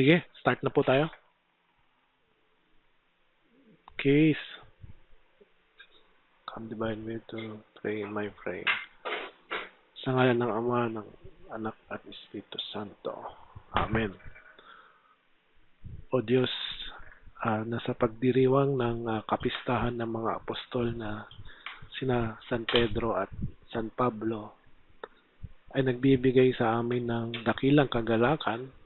Sige, start na po tayo. Okay. Come divine me to pray in my prayer. Sa ngalan ng Ama, ng Anak at Espiritu Santo. Amen. O Diyos, nasa pagdiriwang ng kapistahan ng mga apostol na sina San Pedro at San Pablo ay nagbibigay sa amin ng dakilang kagalakan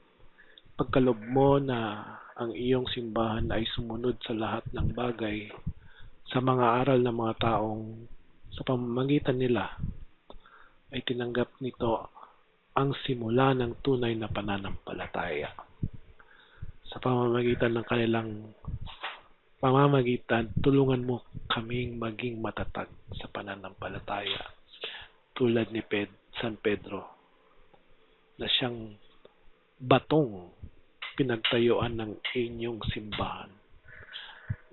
pagkalob mo na ang iyong simbahan ay sumunod sa lahat ng bagay sa mga aral ng mga taong sa pamamagitan nila ay tinanggap nito ang simula ng tunay na pananampalataya. Sa pamamagitan ng kanilang pamamagitan, tulungan mo kaming maging matatag sa pananampalataya tulad ni San Pedro na siyang batong pinagtayuan ng inyong simbahan.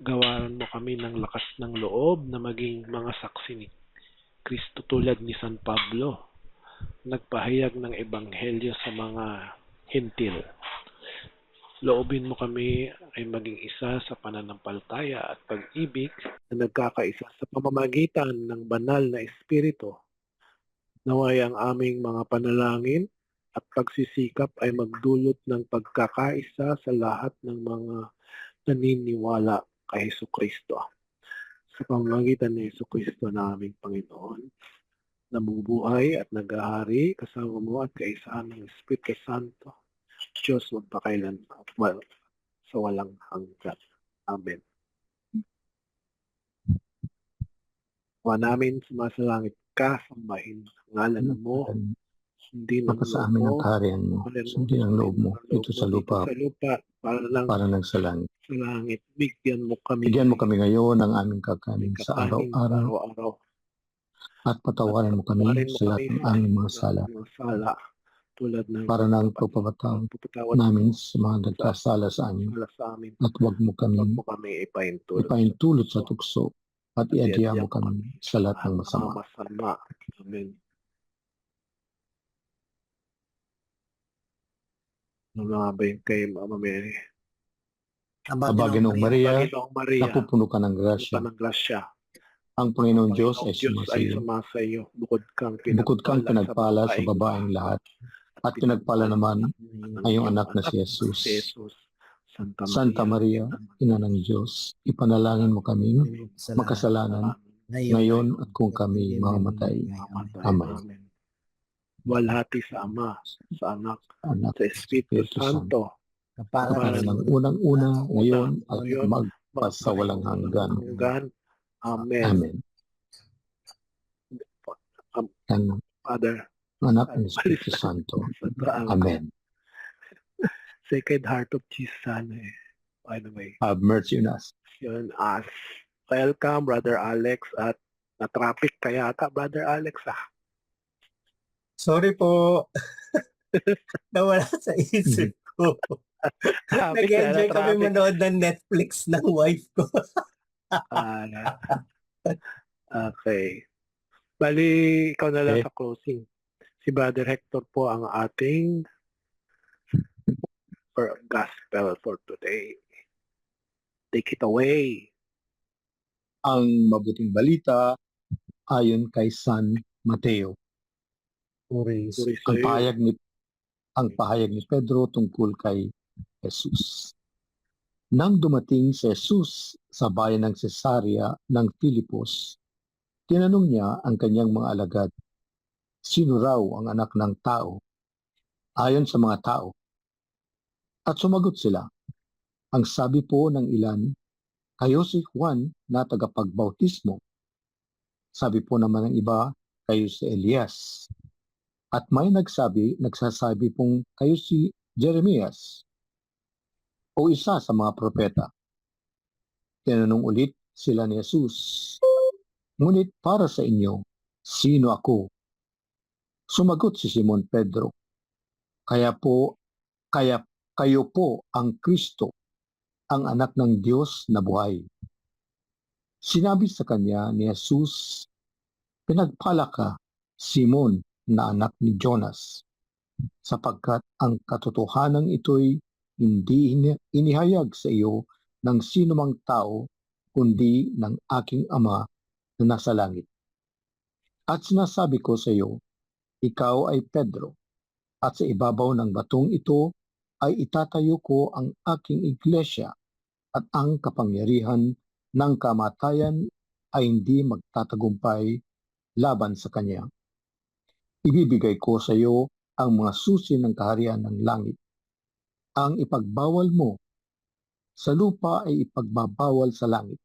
Gawaran mo kami ng lakas ng loob na maging mga saksi ni Kristo tulad ni San Pablo, nagpahayag ng ebanghelyo sa mga hintil. Loobin mo kami ay maging isa sa pananampalataya at pag-ibig na nagkakaisa sa pamamagitan ng banal na Espiritu. Naway ang aming mga panalangin at pagsisikap ay magdulot ng pagkakaisa sa lahat ng mga naniniwala kay Jesucristo. Sa pamamagitan ni Jesucristo na aming Panginoon, namubuhay at naghahari kasama mo at kaisahan ng Espiritu Santo, Diyos magpakailan at sa walang hanggan. Amen. Wa namin sumasalangit ka, sambahin ang ngalan mo, sundin ang Mapasa loob amin ang mo, kaharian mo, sundin ang loob mo dito sa lupa para lang sa langit. sa langit. Bigyan mo kami ngayon ng aming kakanin sa araw-araw araw-araw. at patawarin mo kami sa lahat ng aming mga sala tulad ng para ng pagpapatawad namin sa mga nagkasala sa amin at huwag mo kami ipaintulot sa tukso at iadya mo kami sa lahat ng masama. Amen. Namabayin kay Mama Mary. Aba, Ginoong Maria, napupuno ka ng grasya. Ang Panginoong Diyos ay sumasayo. Bukod kang pinagpala sa babaeng lahat. At pinagpala naman ay iyong anak na si Jesus. Santa Maria, Ina ng Diyos, ipanalangin mo kami makasalanan ngayon at kung kami mamamatay. Amen. Walhati sa Ama, sa Anak, sa Espiritu Santo, para ng unang-una, ngayon at magpasawalang hanggan. Amen. Amen. Father, Anak ng Espiritu Santo. Amen. Sacred Heart of Jesus, by the way. Have mercy on us. Yun, us. Welcome, Brother Alex, at na-traffic ka yata, Brother Alex, Sorry po. Nawala sa isip ko. Nag-enjoy kami manood ng Netflix ng wife ko. Okay. Bali, ikaw na lang sa closing. Si Brother Hector po ang ating gospel for today. Take it away. Ang mabuting balita ayon kay San Mateo. Ang pahayag ni Pedro tungkol kay Jesus. Nang dumating si Jesus sa bayan ng Cesarea ng Filipos, tinanong niya ang kanyang mga alagad, sino raw ang anak ng tao ayon sa mga tao? At sumagot sila, ang sabi po ng ilan, kayo si Juan na tagapagbautismo. Sabi po naman ng iba, kayo si Elias. At may nagsasabi pong kayo si Jeremias o isa sa mga propeta. Tinanong ulit sila ni Jesus, ngunit para sa inyo, sino ako? Sumagot si Simon Pedro, kaya kayo po ang Kristo, ang anak ng Diyos na buhay. Sinabi sa kanya ni Jesus, pinagpala ka, Simon, na anak ni Jonas, sapagkat ang katotohanan ito'y hindi inihayag sa iyo ng sinumang tao, kundi ng aking Ama na nasa langit. At sinasabi ko sa iyo, ikaw ay Pedro, at sa ibabaw ng batong ito ay itatayo ko ang aking iglesia, at ang kapangyarihan ng kamatayan ay hindi magtatagumpay laban sa kanya. Ibibigay ko sa iyo ang mga susi ng kaharian ng langit. Ang ipagbawal mo sa lupa ay ipagbabawal sa langit,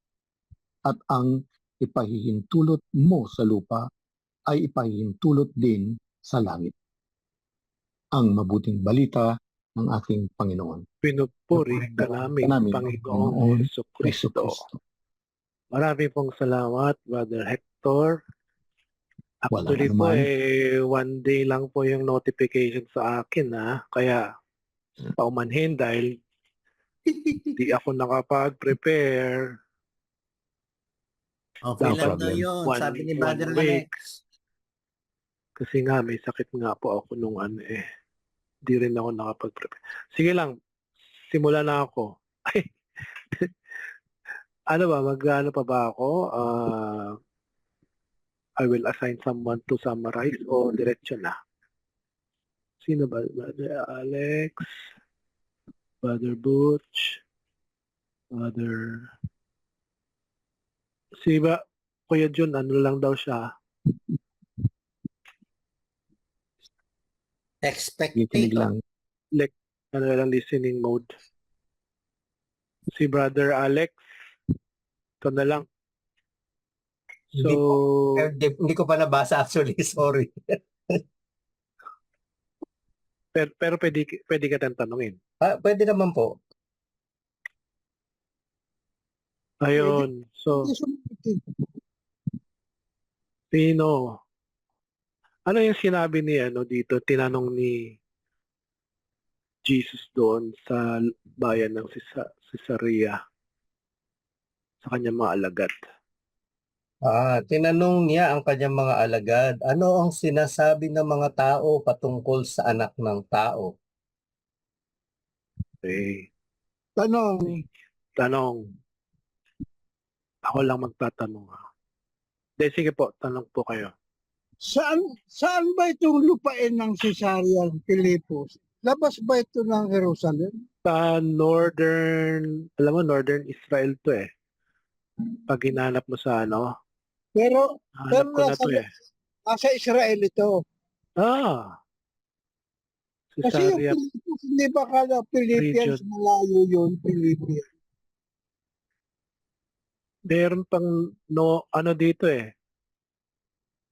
at ang ipahihintulot mo sa lupa ay ipahihintulot din sa langit. Ang mabuting balita ng ating Panginoon. Pinupuri ka namin, Panginoong Jesucristo. Marami pong salamat, Brother Hector. Actually po, one day lang po yung notification sa akin, kaya paumanhin dahil di ako nakapag-prepare. Okay lang daw yun, sabi ni Brother Alex. Kasi nga, may sakit nga po ako nung di rin ako nakapag-prepare. Sige lang, simula na ako. Ano ba, mag-ano pa ba ako? I will assign someone to summarize o diretso na? Sino ba? Brother Alex, Brother Butch, Brother... Si ba, Kuya Jun, ano lang daw siya? Expectator. Ano lang, listening mode. Si Brother Alex, ito na lang. So, Hindi ko pa nabasa actually, sorry. pero pwede ka tayong tanungin. Pwede naman po. Ayun. So, sino? Ano yung sinabi ni dito? Tinanong ni Jesus doon sa bayan ng Caesarea sa kanyang mga alagad. Tinanong niya ang kanyang mga alagad, ano ang sinasabi ng mga tao patungkol sa anak ng tao? Okay. Tanong. Ako lang magtatanong. Sige po, tanong po kayo. Saan ba itong lupain ng Caesarea Philippus? Labas ba ito ng Jerusalem? Sa northern Israel to Pag hinanap mo sa Pero hanap ko na to nasa Israel ito. Kasi yung Caesarea. Philippus, hindi ba kada Philippians Region. malayo yun, Philippians? Meron pang dito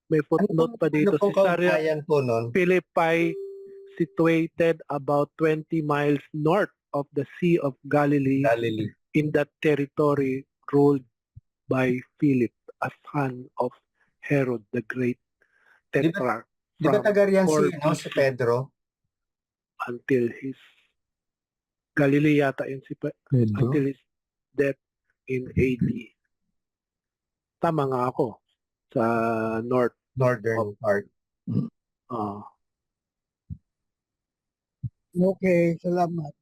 May footnote pa dito. Caesarea Philippi, situated about 20 miles north of the Sea of Galilee. In that territory ruled by Philip, a son of Herod the Great Tetrarch. Di ba taga riyan si Pedro? Until his Galilee yata yun si Pedro. until his death in AD. Tama nga ako. Sa Northern part. Okay, salamat.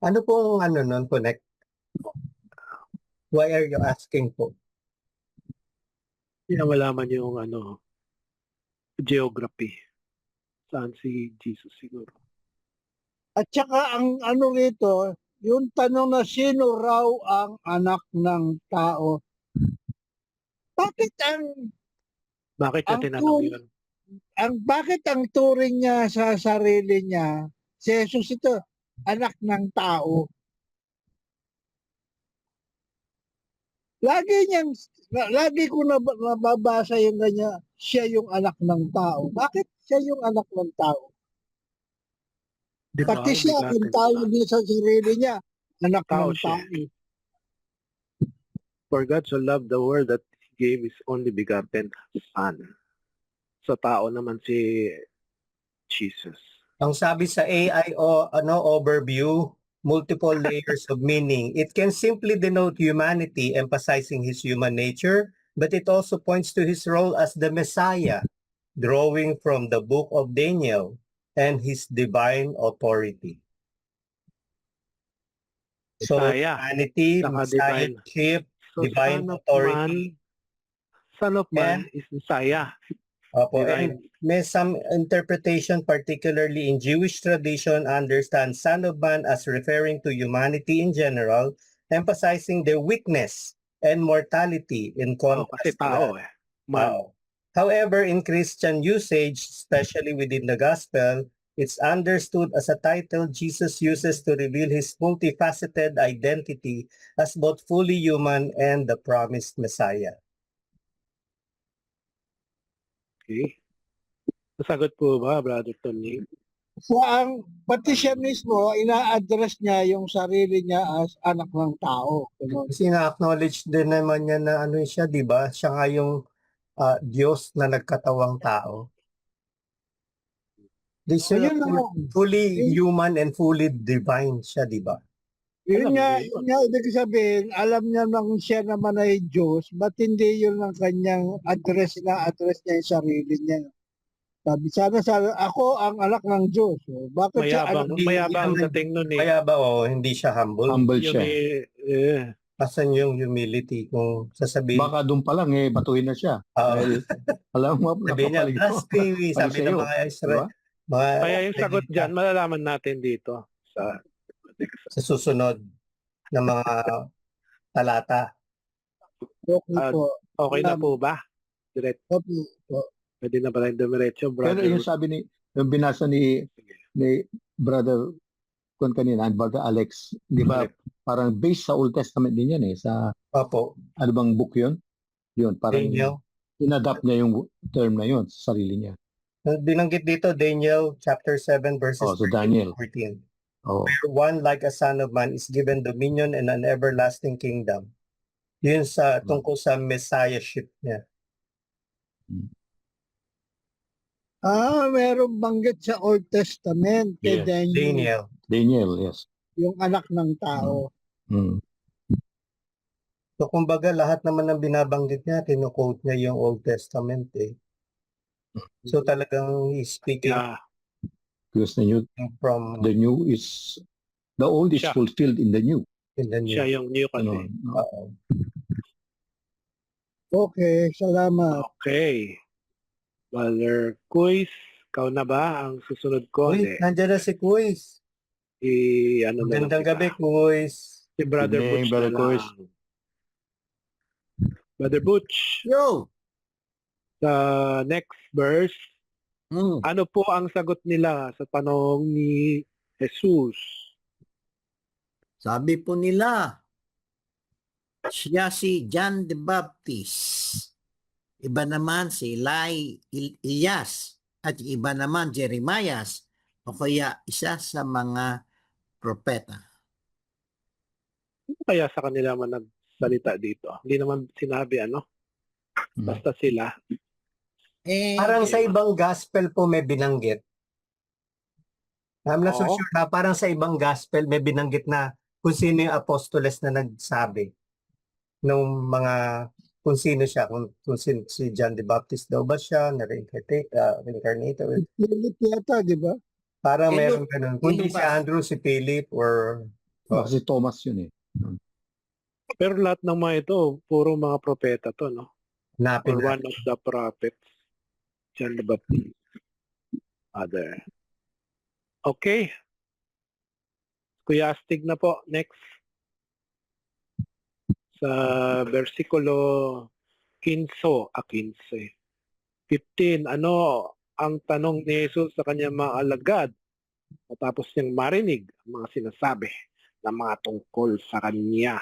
Ano pong connect? Why are you asking po? Hindi na malaman yung geography. Saan si Jesus siguro. At saka ang rito, yung tanong na sino raw ang anak ng tao. Bakit Bakit niya tinanong yun? bakit ang turing niya sa sarili niya, si Jesus ito, anak ng tao? Lagi ko nababasa yung ganyan, siya yung anak ng tao. Bakit siya yung anak ng tao? Pati siya, ang tawag niya sa sarili niya, anak ng tao. For God so loved the world that He gave His only begotten Son. Sa tao naman si Jesus. Ang sabi sa AIO overview, multiple layers of meaning. It can simply denote humanity, emphasizing his human nature, but it also points to his role as the Messiah, drawing from the book of Daniel and his divine authority. So, Messiah, humanity, saka divine. messiahship, So, divine Son of authority. Man is Messiah. Opo, Divine. and may some interpretation, particularly in Jewish tradition, understand Son of Man as referring to humanity in general, emphasizing the weakness and mortality in Kasi contrast to tao that. Man. However, in Christian usage, especially within the gospel, it's understood as a title Jesus uses to reveal his multifaceted identity as both fully human and the promised Messiah. Okay. Nasagot po ba, Brother Tony? So pati siya mismo, ina-address niya yung sarili niya as anak ng tao. Ganun. Kasi na-acknowledge din naman niya na ano siya, di ba? Siya nga yung Diyos na nagkatawang tao. So Yun lang. fully human and fully divine siya, di ba? Yun Alam nga, niyo yun. yun nga, ibig sabihin, alam niya nang siya naman ay Diyos, ba't hindi yun ang kanyang address niya yung sarili niya. Sabi ako ang anak ng Diyos. O, bakit siya anak? Mayabang dating nun eh. Kaya ba hindi siya humble? Humble Yung siya. Asan yung humility kung sasabihin? Baka doon pa lang batuhin na siya. Oo. Dahil alam mo, Sabi niya, napapaligid ko. blasphemy, sabi ng Palisayo, mga Israel. diba? Kaya yung sagot dyan, malalaman natin dito sa sa susunod na mga talata. Okay po. okay na po ba? Direct, Okay po. pwede na pala yung dumiretso, Pero brother. yung sabi yung binasa ni Brother Kung kanina, Brother Alex, di ba, parang based sa Old Testament din yan sa, Opo. ano bang book yun? Yun, parang Daniel. inadapt niya yung term na yun sa sarili niya. Binanggit dito, Daniel chapter 7 verses So 13 Daniel. to 14. Oh. Where one like a son of man is given dominion and an everlasting kingdom. Yun sa tungkol sa messiahship niya. Merong banggit sa Old Testament kay Yes. Daniel, Daniel. Yes. yung anak ng tao. Mm. So kumbaga lahat naman ng binabanggit niya, kino-quote niya yung Old Testament eh. So talagang he's speaking Because the new is, the old is Siya. fulfilled in the new. in the new. Siya yung new kasi. Ano, no? Oo. Okay, salamat. Okay. Brother Kuis, ikaw na ba ang susunod ko? Uy, nandiyan na si Kuis. Ano na lang Magandang kita. gabi, Kuis. Si Brother Good evening, Butch Brother na Kuis. lang. Brother Butch, Yo! sa next verse, ano po ang sagot nila sa tanong ni Jesus? Sabi po nila, siya si John the Baptist. Iba naman si Elias at iba naman Jeremias o kaya isa sa mga propeta. Ano kaya sa kanila man nagsalita dito? Hindi naman sinabi basta sila. Parang sa ibang gospel po may binanggit. I'm not so Oo. sure na parang sa ibang gospel may binanggit na kung sino yung apostoles na nagsabi nung mga kung sino siya, kung sino, si John the Baptist daw ba siya, reincarnated. Philip yata, di ba? Parang Sino- meron ganun. Kung di sino si ba? Andrew, si Philip, or Kasi Thomas yun Pero lahat ng mga ito, puro mga propeta to, no? napin Or one of the prophets. John the Baptist. Other. Okay. Kuya Astig na po. Next. Sa versikulo 15. 15. Ano ang tanong ni Jesus sa kanyang mga alagad matapos niyang marinig ang mga sinasabi ng mga tungkol sa kanya?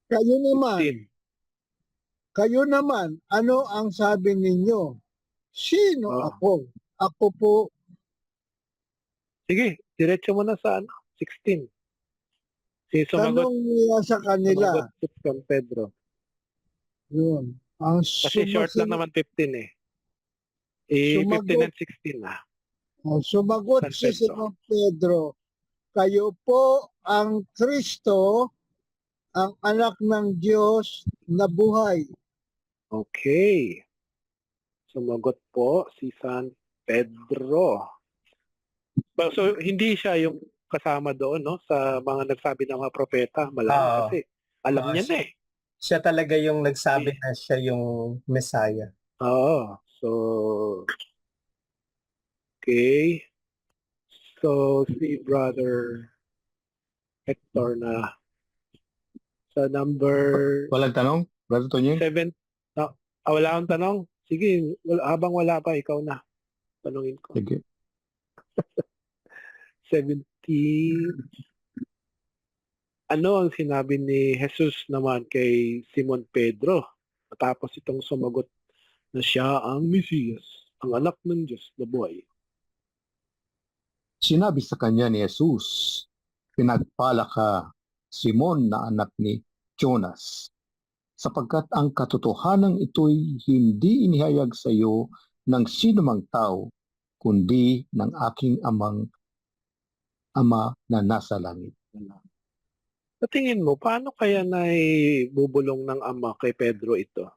Kayo naman, ano ang sabi ninyo? Sino Oh. ako? Ako po, Sige, diretso mo na sa 16. Si sumagot, tanong niya sa kanila. sumagot si San Pedro. Yun. Ang Kasi short lang naman 15 eh. 15 and 16 Sumagot San si Pedro. Simon Pedro, kayo po ang Kristo, ang anak ng Diyos na buhay. Okay. Sumagot po si San Pedro. So, hindi siya yung kasama doon, no? Sa mga nagsabi ng mga propeta. Malamang Oo. kasi alam Oo, niya na eh. Siya talaga yung nagsabi na siya yung Messiah. Oo. So, okay. So, si Brother Hector na sa number Walang tanong, Brother Tonying? 7. Wala akong tanong. Sige, habang wala pa, ikaw na. Tanungin ko. Sige. 17. Ano ang sinabi ni Jesus naman kay Simon Pedro? Matapos itong sumagot na siya ang Mesiyas, ang anak ng Diyos na buhay. Sinabi sa kanya ni Jesus, pinagpala ka, Simon na anak ni Jonas, sapagkat ang katotohanan ito'y hindi inihayag sa iyo ng sinumang tao, kundi ng aking ama na nasa langit. Sa tingin mo, paano kaya bubulong ng ama kay Pedro ito?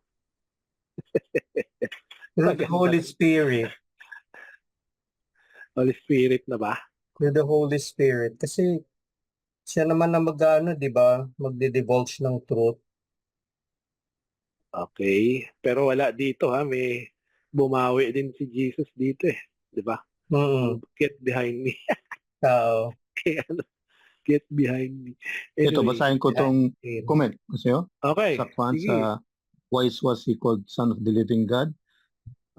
Through the Holy Spirit. Holy Spirit na ba? Through the Holy Spirit. Kasi siya naman na di ba? Magde-divulge ng truth. Okay. Pero wala dito ha. May bumawi din si Jesus dito eh. Di ba? Get behind me. Oo. Kaya get behind me. Ito, Anyway, basahin ko itong comment. Kasi okay. sa Kwan, Sige. sa why was he called Son of the Living God?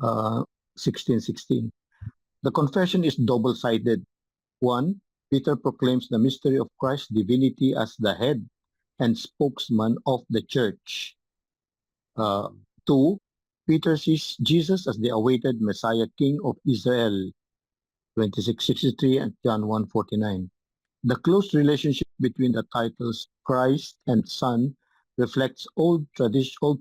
16:16. The confession is double-sided. 1. Peter proclaims the mystery of Christ's divinity as the head and spokesman of the church. 2. Peter sees Jesus as the awaited Messiah King of Israel. 26:63 and John 1:49. The close relationship between the titles Christ and Son reflects Old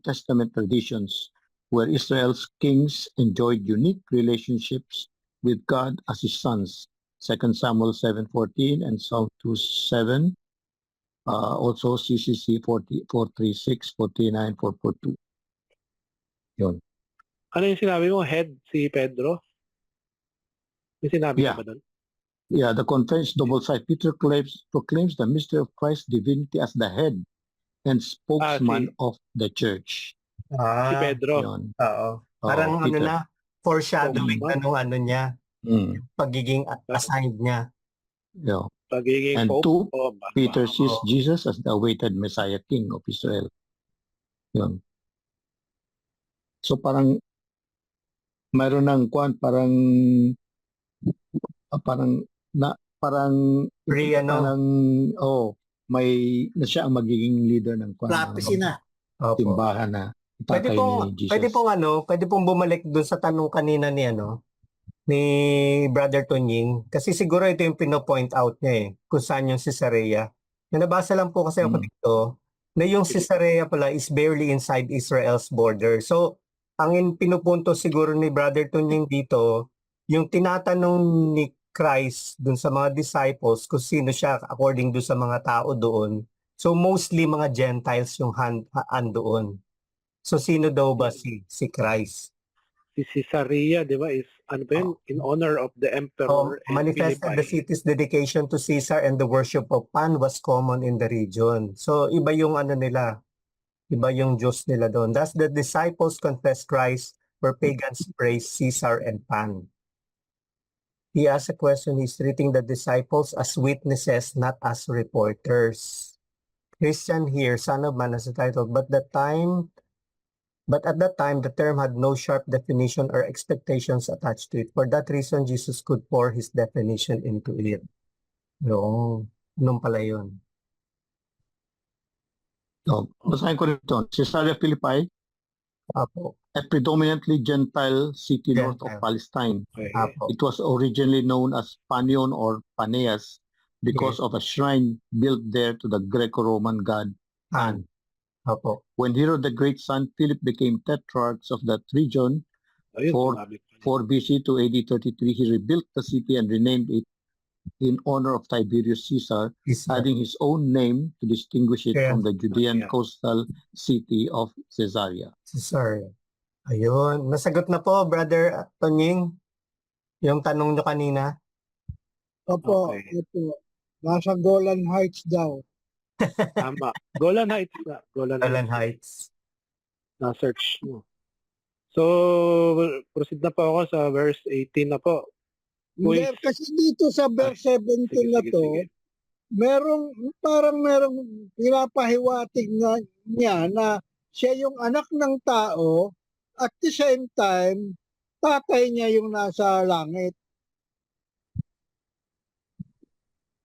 Testament traditions, where Israel's kings enjoyed unique relationships with God as his sons. 2 Samuel 7:14 and Psalm 2:7. Also CCC 436, 49, 442. Yun. Ano yung sinabi mo? Head si Pedro? May sinabi Yeah. ka ba doon? Yeah, the confession double-sided. Peter proclaims the mystery of Christ's divinity as the head and spokesman of the church. Si Pedro. Yun. Oo. Parang Peter. foreshadowing Spokesman. na ano niya, pagiging assigned niya. Yeah. Pagiging And Pope. Peter sees Jesus as the awaited Messiah King of Israel. Yun. So parang mayroon ng kwan, parang may na siya ang magiging leader ng kwan. Prophecy na. Opo. Simbahan na itatay ni Jesus. Pwede pong bumalik dun sa tanong kanina ni Brother Tonying, kasi siguro ito yung pino-point out niya kung saan yung Caesarea. Nabasa lang po kasi ako dito na yung Caesarea pala is barely inside Israel's border. So, ang pinupunto siguro ni Brother Tonying dito, yung tinatanong ni Christ dun sa mga disciples kung sino siya according dun sa mga tao doon. So, mostly mga Gentiles yung andoon. So, sino daw ba si Christ? Si Caesarea, di ba, is ano ba yun? In honor of the emperor manifested the city's dedication to Caesar and the worship of Pan was common in the region. So iba yung iba yung Diyos nila doon. Thus the disciples confessed Christ where pagans praise Caesar and Pan. He asked a question, he's treating the disciples as witnesses, not as reporters. Christian here, Son of Man as the title, but at that time, the term had no sharp definition or expectations attached to it. For that reason, Jesus could pour his definition into it. No, nung pala yun. So, basahin ko rito. Caesarea Philippi, Apo. a predominantly Gentile city north of Palestine. Okay. Apo. It was originally known as Panion or Paneas because of a shrine built there to the Greco-Roman god Pan. Apo. When Herod the Great's son Philip became tetrarchs of that region, Ayun, 4 BC to AD 33, he rebuilt the city and renamed it in honor of Tiberius Caesar, adding his own name to distinguish it from the Judean coastal city of Caesarea. Caesarea. Ayun. Nasagot na po, Brother Tonying, yung tanong nyo kanina. Opo, Okay. opo. Nasa Golan Heights daw. Tama. Golan Heights na. Golan Alan Heights. Heights. Na-search mo. So, proceed na po ako sa verse 18 na po. Hindi, Uy. kasi dito sa verse 17 Sige, na sige, to, sige. merong pinapahiwatig na niya na siya yung anak ng tao at the same time, tatay niya yung nasa langit.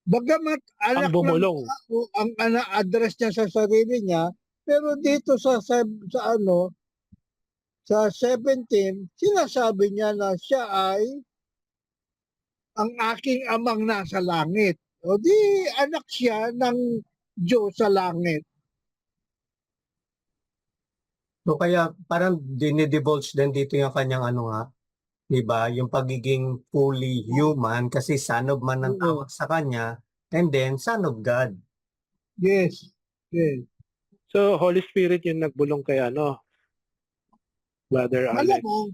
Bagamat anak ng bumulong. tao ang address niya sa sarili niya, pero dito sa 17, sinasabi niya na siya ay ang aking amang nasa langit. O di anak siya ng Diyos sa langit. So kaya parang dinidivulge din dito yung kanyang ano nga, di ba? Yung pagiging fully human kasi son of man ang Oo. tawag sa kanya and then son of God. Yes. Yes. So, Holy Spirit yung nagbulong kay Brother Alex. Malamang,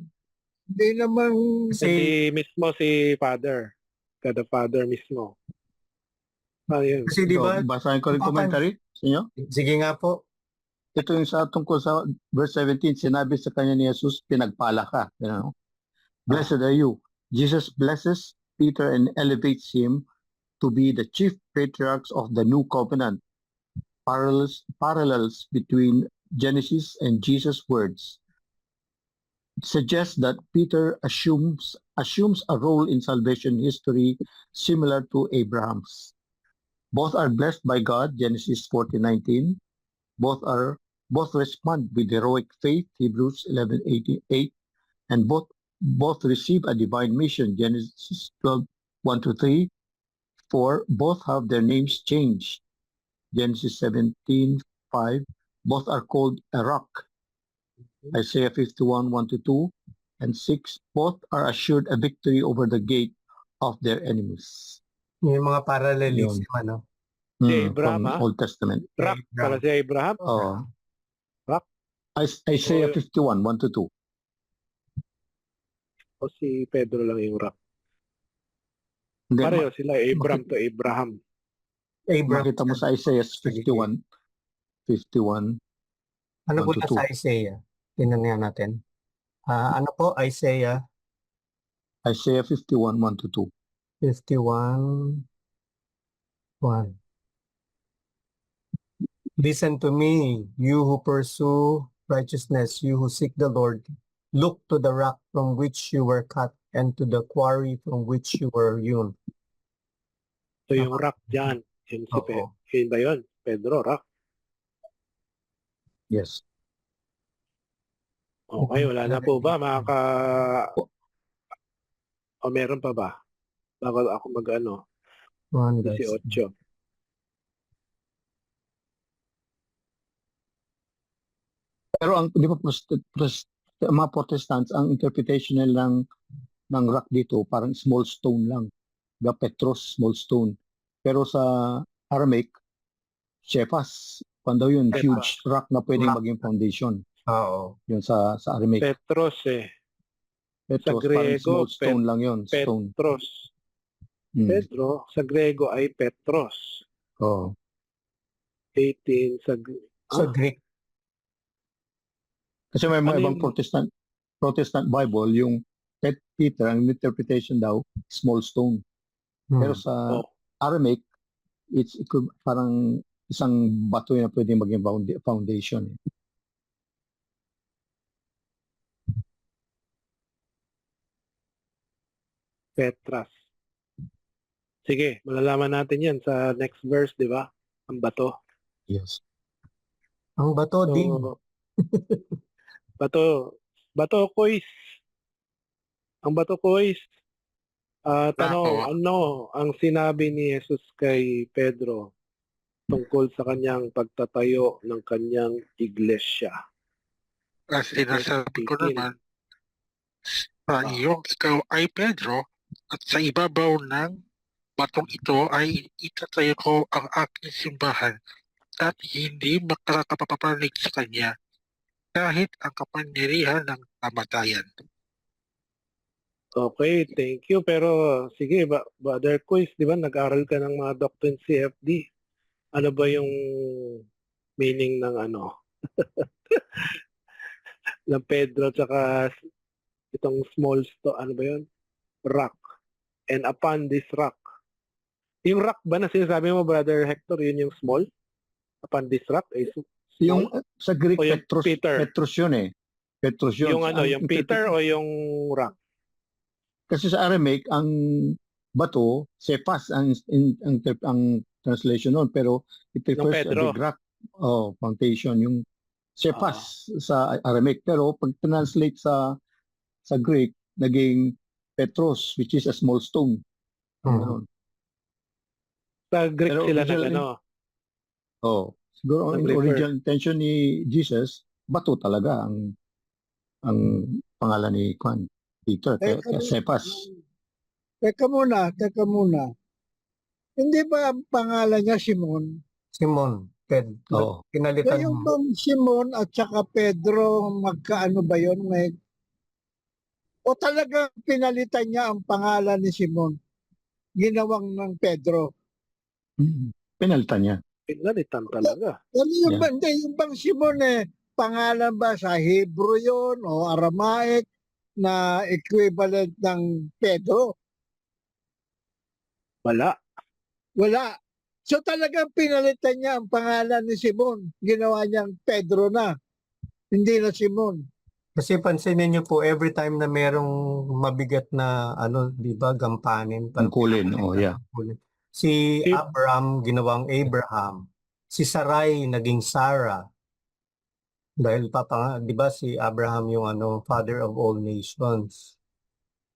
hindi naman, Si mismo si Father. Kada Father mismo. Ayun. Kasi di So, ba? basahin ko rin commentary sa inyo. Sige nga po. Ito yung tungkol sa verse 17, sinabi sa kanya ni Jesus, pinagpala ka. You know? Blessed are you. Jesus blesses Peter and elevates him to be the chief patriarchs of the new covenant. Parallels between Genesis and Jesus' words suggests that Peter assumes a role in salvation history similar to Abraham's. Both are blessed by God, Genesis 14:19. Both respond with heroic faith, Hebrews 11:88, and both receive a divine mission, Genesis 12:1-3. 4. Both have their names changed, Genesis 17:5. Both are called a rock, Isaiah 51:1-2, and 6. Both are assured a victory over the gate of their enemies. Yung mga parallelism, ano? Si Abraham, From Old Testament. Rock pala si Abraham. Oh. Rock. Isaiah 51:1-2. O si Pedro lang yung rock. Hindi, Pareho sila, Abraham to Abraham. Abraham. makita mo sa Isaiah 51. Ano po 1-2. na sa Isaiah? Tingnan nga natin. Ano po, Isaiah Isaiah 51:1-2. 51:1. Listen to me, you who pursue righteousness, you who seek the Lord. Look to the rock from which you were cut and to the quarry from which you were hewn. So yung rock dyan, yun si Oo. yun ba yun? Pedro, rock. Yes. Okay, wala na po ba? O meron pa ba? Bago ako mag-ano, One, guys. 18. Pero ang di ba mga Protestants, ang interpretation nila ng rock dito parang small stone lang. Di ba? Petros, small stone. Pero sa Aramaic, Cephas, daw yun, Cephas. huge rock na pwedeng Rock. maging foundation. Oo. Yun sa Aramaic. Petros eh. Petros, sa parang Griego, small stone lang yun. Stone. Petros. Hmm. Pedro, sa Grego ay Petros. Oh. 18 Sa Greek, Kasi may mga Ano ibang yung- Protestant Bible, yung Peter, ang interpretation daw, small stone. Pero sa Oh, Aramaic, parang isang bato na pwede maging foundation. Petras. Sige, malalaman natin yan sa next verse, di ba? Ang bato. Yes. ang bato So, din. bato quiz. Ang bato quiz. Tanong, ano ang sinabi ni Jesus kay Pedro tungkol sa kanyang pagtatayo ng kanyang iglesia? As sinasabi ko 18. naman, sa iyo, ikaw ay Pedro, at sa ibabaw ng batong ito ay itatayo ko ang aking simbahan at hindi makakapapapanig sa kanya kahit ang kapangyarihan ng kamatayan. Okay, thank you. Pero sige, Brother Quiz, di ba nag-aral ka ng mga doctrine CFD? Ano ba yung meaning ng ng Pedro tsaka itong ano ba yun? Rock. And upon this rock. Yung rock ba na sinasabi mo, Brother Hector, yun yung small? Upon this rock? Yung sa Greek, O yung Petrus, Peter? Petrus yun eh. Petrus yun. Yung yung Peter o yung rock? Kasi sa Aramaic, ang bato, Cephas ang translation nun, pero it refers to a Pedro. big rock. Oh, foundation. Yung Cephas sa Aramaic. Pero pag translate sa Greek, naging Petros, which is a small stone. Ganun. Sa Greek Pero sila originally- Oh, siguro ang Nag-refer. original intention ni Jesus, bato talaga ang pangalan ni Peter, kaya Cephas. Teka muna. Hindi ba ang pangalan niya Simon? Simon, Ped, Oo. pinalitan Yung mo. bang Simon at saka Pedro, magkaano ba yun? O talagang pinalitan niya ang pangalan ni Simon? Ginawang ng Pedro. Pinalitan niya. Pinalitan talaga. Pero yung, Yeah. hindi, yung bang Simon pangalan ba sa Hebrew yun o Aramaic na equivalent ng Pedro? Wala. Wala. So talagang pinalitan niya ang pangalan ni Simon. Ginawa niyang Pedro na. Hindi na Simon. Kasi pansinin niyo po, every time na merong mabigat na, di ba, gampanin. Tungkulin, yeah. Tungkulin. Si Abraham, ginawang Abraham. Si Sarai, naging Sarah. Dahil di ba si Abraham yung father of all nations.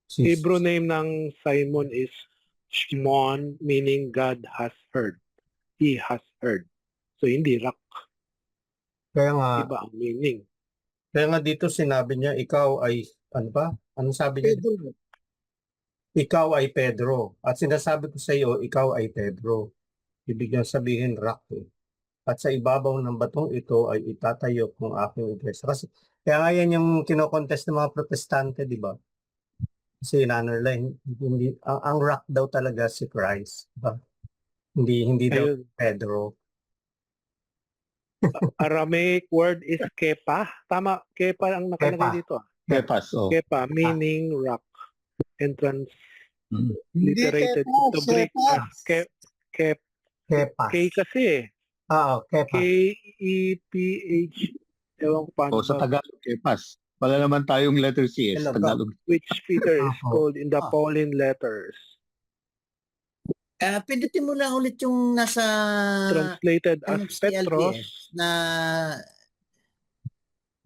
Hebrew name ng Simon is Shimon, meaning God has heard. He has heard. So hindi rock. Kaya nga, Iba ang meaning. kaya nga dito sinabi niya, ikaw ay, ano ba? Anong sabi niya? Pedro. Ikaw ay Pedro. At sinasabi ko sa iyo, ikaw ay Pedro. Ibig niyang sabihin, rock eh. At sa ibabaw ng batong ito ay itatayo kung aking iglesia. Kasi, kaya nga yan yung kinokontest ng mga protestante, di ba? Kasi hindi, ang rock daw talaga si Christ. Diba? Hindi daw Ayun. Pedro. Aramaic word is kepa. Tama, kepa ang nakalagay Kepa. dito. Cephas, oh. Kepa, meaning rock. And transliterated Hindi to Greek as Kepa. K kasi eh. Kepa. K-E-P-H. Ewan ko paano Oh, sa ba. Tagalog, Cephas. Wala naman tayong letter C, Hello, sa Tagalog. Which Peter is Opo. called in the Pauline letters. Pindutin mo lang ulit yung nasa Translated as Petros. na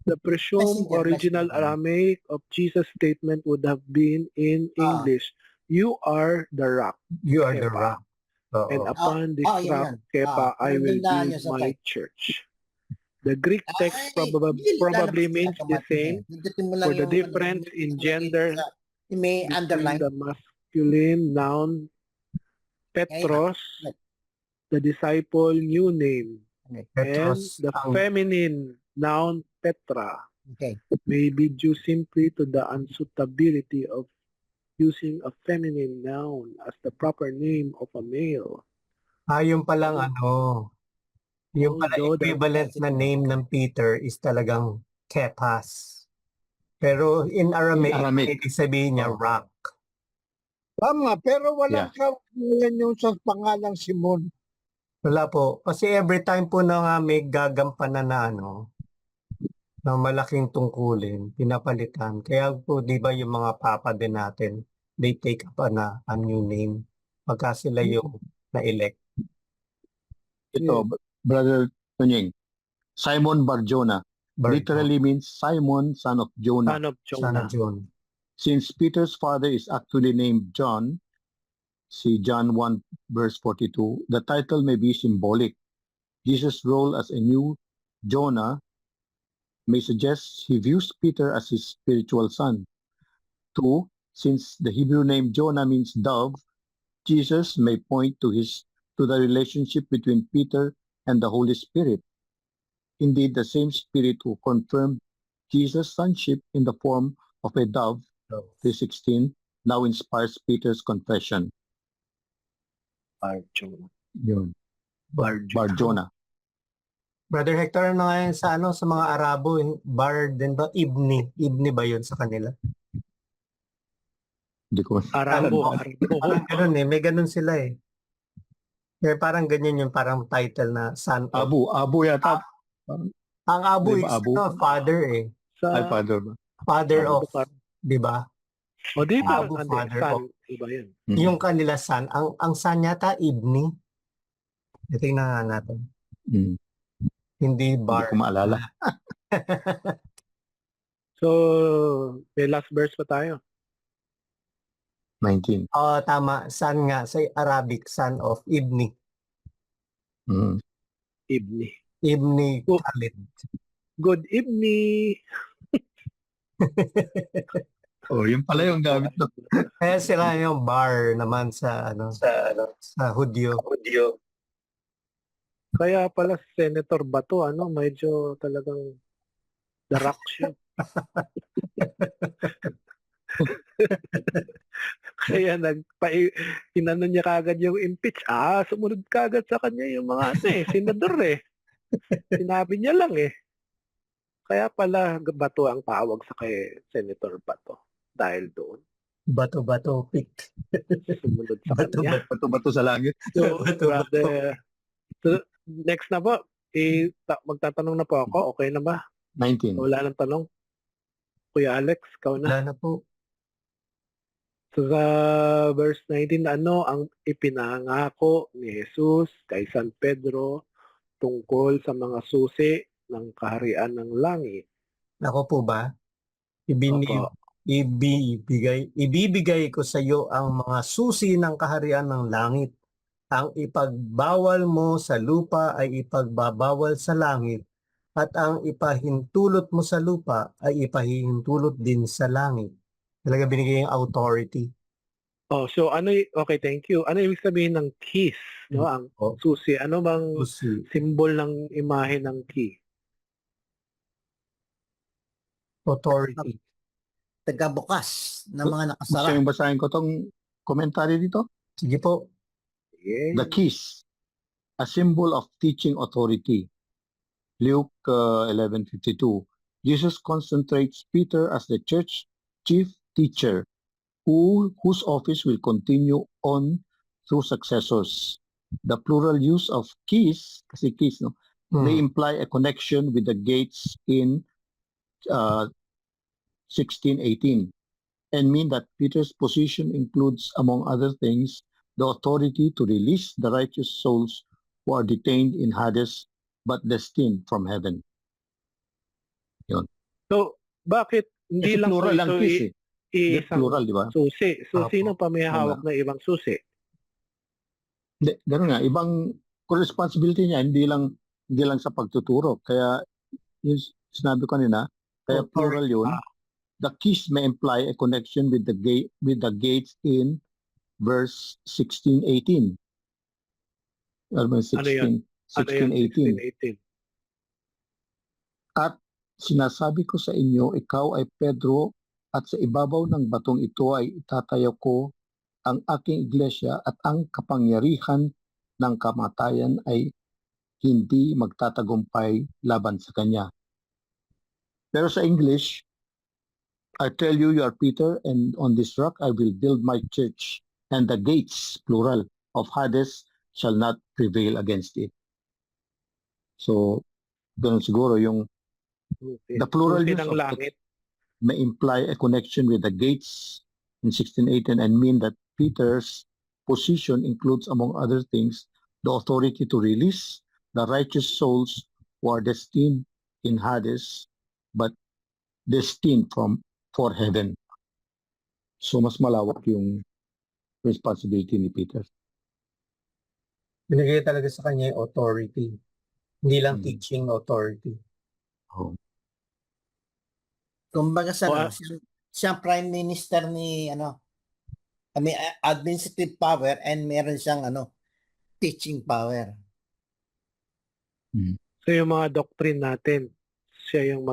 The presumed Messenger, original messenger. Aramaic of Jesus' statement would have been in English, "You are the rock, You are the Kepa. rock. Oo. and upon this yun rock, yan. Kepa, I will nandun build yun sa my type. church." The Greek text Ay, probably means the same, Pindutin mo lang for the yung difference in gender may between underline. the masculine noun Petros, the disciple new name, Petros, and the ang feminine noun Petra Okay. may be due simply to the unsuitability of using a feminine noun as the proper name of a male. yung palang yung pala Although the equivalent na name ng Peter is talagang Kepas. Pero in Aramaic, Aramaic. ibig sabihin niya Oh. rock. Tama, pero walang kaugnyan yung sa pangalang Simon. Wala po. Kasi every time po na nga may gagampanan na na malaking tungkulin, pinapalitan. Kaya po, di ba yung mga papa din natin, they take up a new name pagka sila yung na-elect. Ito, Brother Tunying, Simon Bar-Jonah literally means Simon, son of Jonah. son of Sana Jonah. John. Since Peter's father is actually named John, see John 1 verse 42, the title may be symbolic. Jesus' role as a new Jonah may suggest he views Peter as his spiritual son. 2, since the Hebrew name Jonah means dove, Jesus may point to the relationship between Peter and the Holy Spirit. Indeed, the same Spirit who confirmed Jesus' sonship in the form of a dove, 3:16, now inspires Peter's confession. Barjo. Yun. Barjo. Bar-Jonah. Brother Hector, ano nga yun sa mga Arabo, bar din ba? Ibni ba yun sa kanila? Hindi ko Arabo. Parang ganun may ganun sila eh. Kaya parang ganyan yung parang title na son of. Abu yata. Ang Abu Di is ba Abu? father eh. Ay, father ba? Father Abu of, Bakar. di ba? O di ba? Abu, Hindi, father son. of. Iba yun. Yung kanila son, ang son yata Ibni. Tingnan nga natin. Mm. Hindi Hindi bar. ko maalala. So, may last verse pa tayo. 19. Tama. Son nga sa Arabic, son of Ibni. Mm. Ibni. Ibni Oh. Khalid. Good evening. Oh, yun pala yung gamit no. Kaya sila yung bar naman sa Hudyo. Kaya pala Senator Bato, medyo talagang darak siya. Kaya inano niya kagad yung impeach. Sumunod kagad sa kanya yung mga senador eh. Sinabi niya lang eh. Kaya pala Bato ang tawag sa kay Senator Bato. Dahil doon. Bato-bato pick. Sumunod sa kanya. Bato-bato sa langit. So, Bato-bato. brother, so, next na po, magtatanong na po ako. Okay na ba? 19. Wala nang tanong. Kuya Alex, ikaw na. Wala na po. So, sa verse 19, ano ang ipinangako ni Jesus kay San Pedro tungkol sa mga susi ng kaharian ng langit? Ako po ba? Opo. Ibibigay ko sa iyo ang mga susi ng kaharian ng langit. Ang ipagbawal mo sa lupa ay ipagbabawal sa langit, at ang ipahintulot mo sa lupa ay ipahintulot din sa langit. Talaga binigay yung authority. So okay, thank you. Ano ibig sabihin ng keys, no? Ang susi, ano bang Susi. symbol ng imahe ng key? Authority. Tagabukas ng mga Gusto nakasara. yung basahin ko tong komentary dito? Sige po. The keys, a symbol of teaching authority. Luke 11:52. Jesus concentrates Peter as the church chief teacher, whose office will continue on through successors. The plural use of keys, kasi keys, no, may imply a connection with the gates in 16:18, and mean that Peter's position includes, among other things, the authority to release the righteous souls who are detained in Hades but destined from heaven. So, bakit hindi Kasi lang plural lang keys eh. isang Plural, di ba? susi? So, Apo. sino pa may hawak na ibang susi? Hindi, gano'n nga. Ibang responsibility niya, hindi lang sa pagtuturo. Kaya, yung sinabi ko kanina, kaya plural yun. The keys may imply a connection with the gates in verse 16:18. Ano 16, 16:18. At sinasabi ko sa inyo, ikaw ay Pedro, at sa ibabaw ng batong ito ay itatayo ko ang aking iglesia, at ang kapangyarihan ng kamatayan ay hindi magtatagumpay laban sa kanya. Pero sa English, I tell you, you are Peter, and on this rock I will build my church, and the gates, plural, of Hades shall not prevail against it. So, ganun siguro yung the plural Susi use ng of langit. may imply a connection with the gates in 16:18 and mean that Peter's position includes, among other things, the authority to release the righteous souls who are destined in Hades but destined for heaven. So mas malawak yung responsibility ni Peter. Binigay talaga sa kanya yung authority. Hindi lang Hmm. teaching authority. Oh. Kumbaga sa O, siya prime minister ni may administrative power and meron siyang teaching power. So, yung mga doctrine natin, siya yung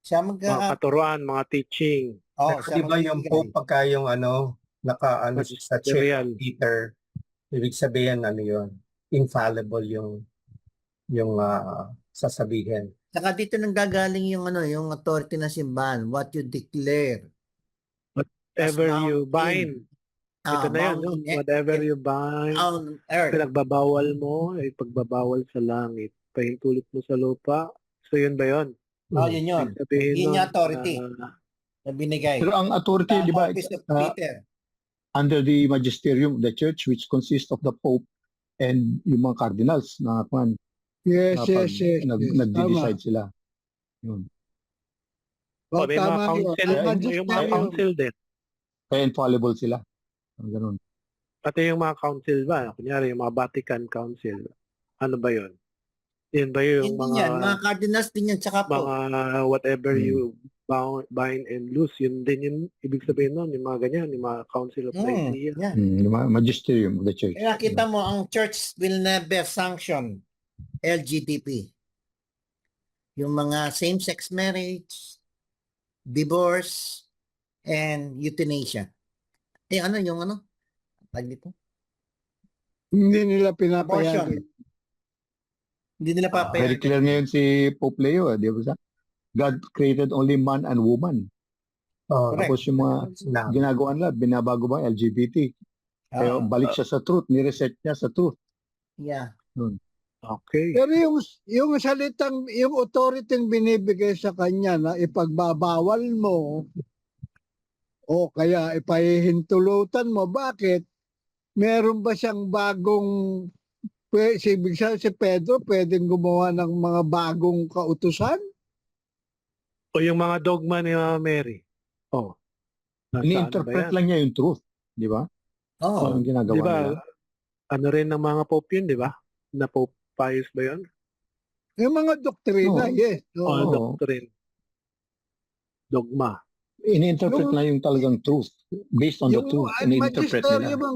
Siya mga katuruan, mga teaching. Oh, Pero siya di ba yung magbibigay. Pope pagka yung naka sa chair Magisterial. Peter, ibig sabihin yun, infallible yung sasabihin. Saka dito nang gagaling yung yung authority ng simbahan, what you declare as Whatever bound you in, bind. Ito na yun, bound no? in Whatever you bind. on earth. Pinagbabawal mo, ay pagbabawal sa langit. Pahintulot mo sa lupa. So yun ba yun? Oh, yun yun. Ibig sabihin Yun nun, yung authority na binigay. Pero ang authority, Sa di ba, office of Peter. under the magisterium of the church, which consists of the Pope and yung mga cardinals na kwan, Yes, pag yes, yes. yes. Tama. nagde-decide sila. Yun. Oh, may mga tama yun. council, Ang yung mga magisterium. council din. Kaya infallible sila. Ganun. Pati yung mga council ba? Kunyari, yung mga Vatican Council. Ano ba yun? Yun ba yung Hindi yan. Mga cardinals din yan. Tsaka po. mga whatever Hmm. you bind and loose, yun din yung ibig sabihin nun, yung mga ganyan, yung mga Council of Nicaea. Yan. Yung magisterium of the church. Kaya kita mo, ang church will never sanction LGBTP. Yung mga same-sex marriage, divorce, and euthanasia. Yung tag dito? Hindi nila Abortion. pinapayagan. Hindi nila Very papayagan. clear ngayon si Pope Leo, di ba? God created only man and woman. Correct. Tapos yung mga Sinabi. ginagawa nila, binabago ba LGBT? Kaya Oo. balik siya sa truth, nireset niya sa truth. Yeah. Okay. Pero yung salitang, yung authority yung binibigay sa kanya na ipagbabawal mo o kaya ipahihintulutan mo, bakit? Meron ba siyang bagong, si Pedro pwedeng gumawa ng mga bagong kautusan? O yung mga dogma ni Mama Mary. Oh. Nasa ano ba Ini-interpret yan? lang niya yung truth. Di ba? Oh. Ang ginagawa Di ba, nila. ano rin ng mga pope yun, di ba? Na Pope Pius ba yun? Yung mga doktrina, Oo. yes. O Oo. doctrine. Dogma. Ini-interpret lang yung talagang truth. Based on the truth. Ini-interpret nila.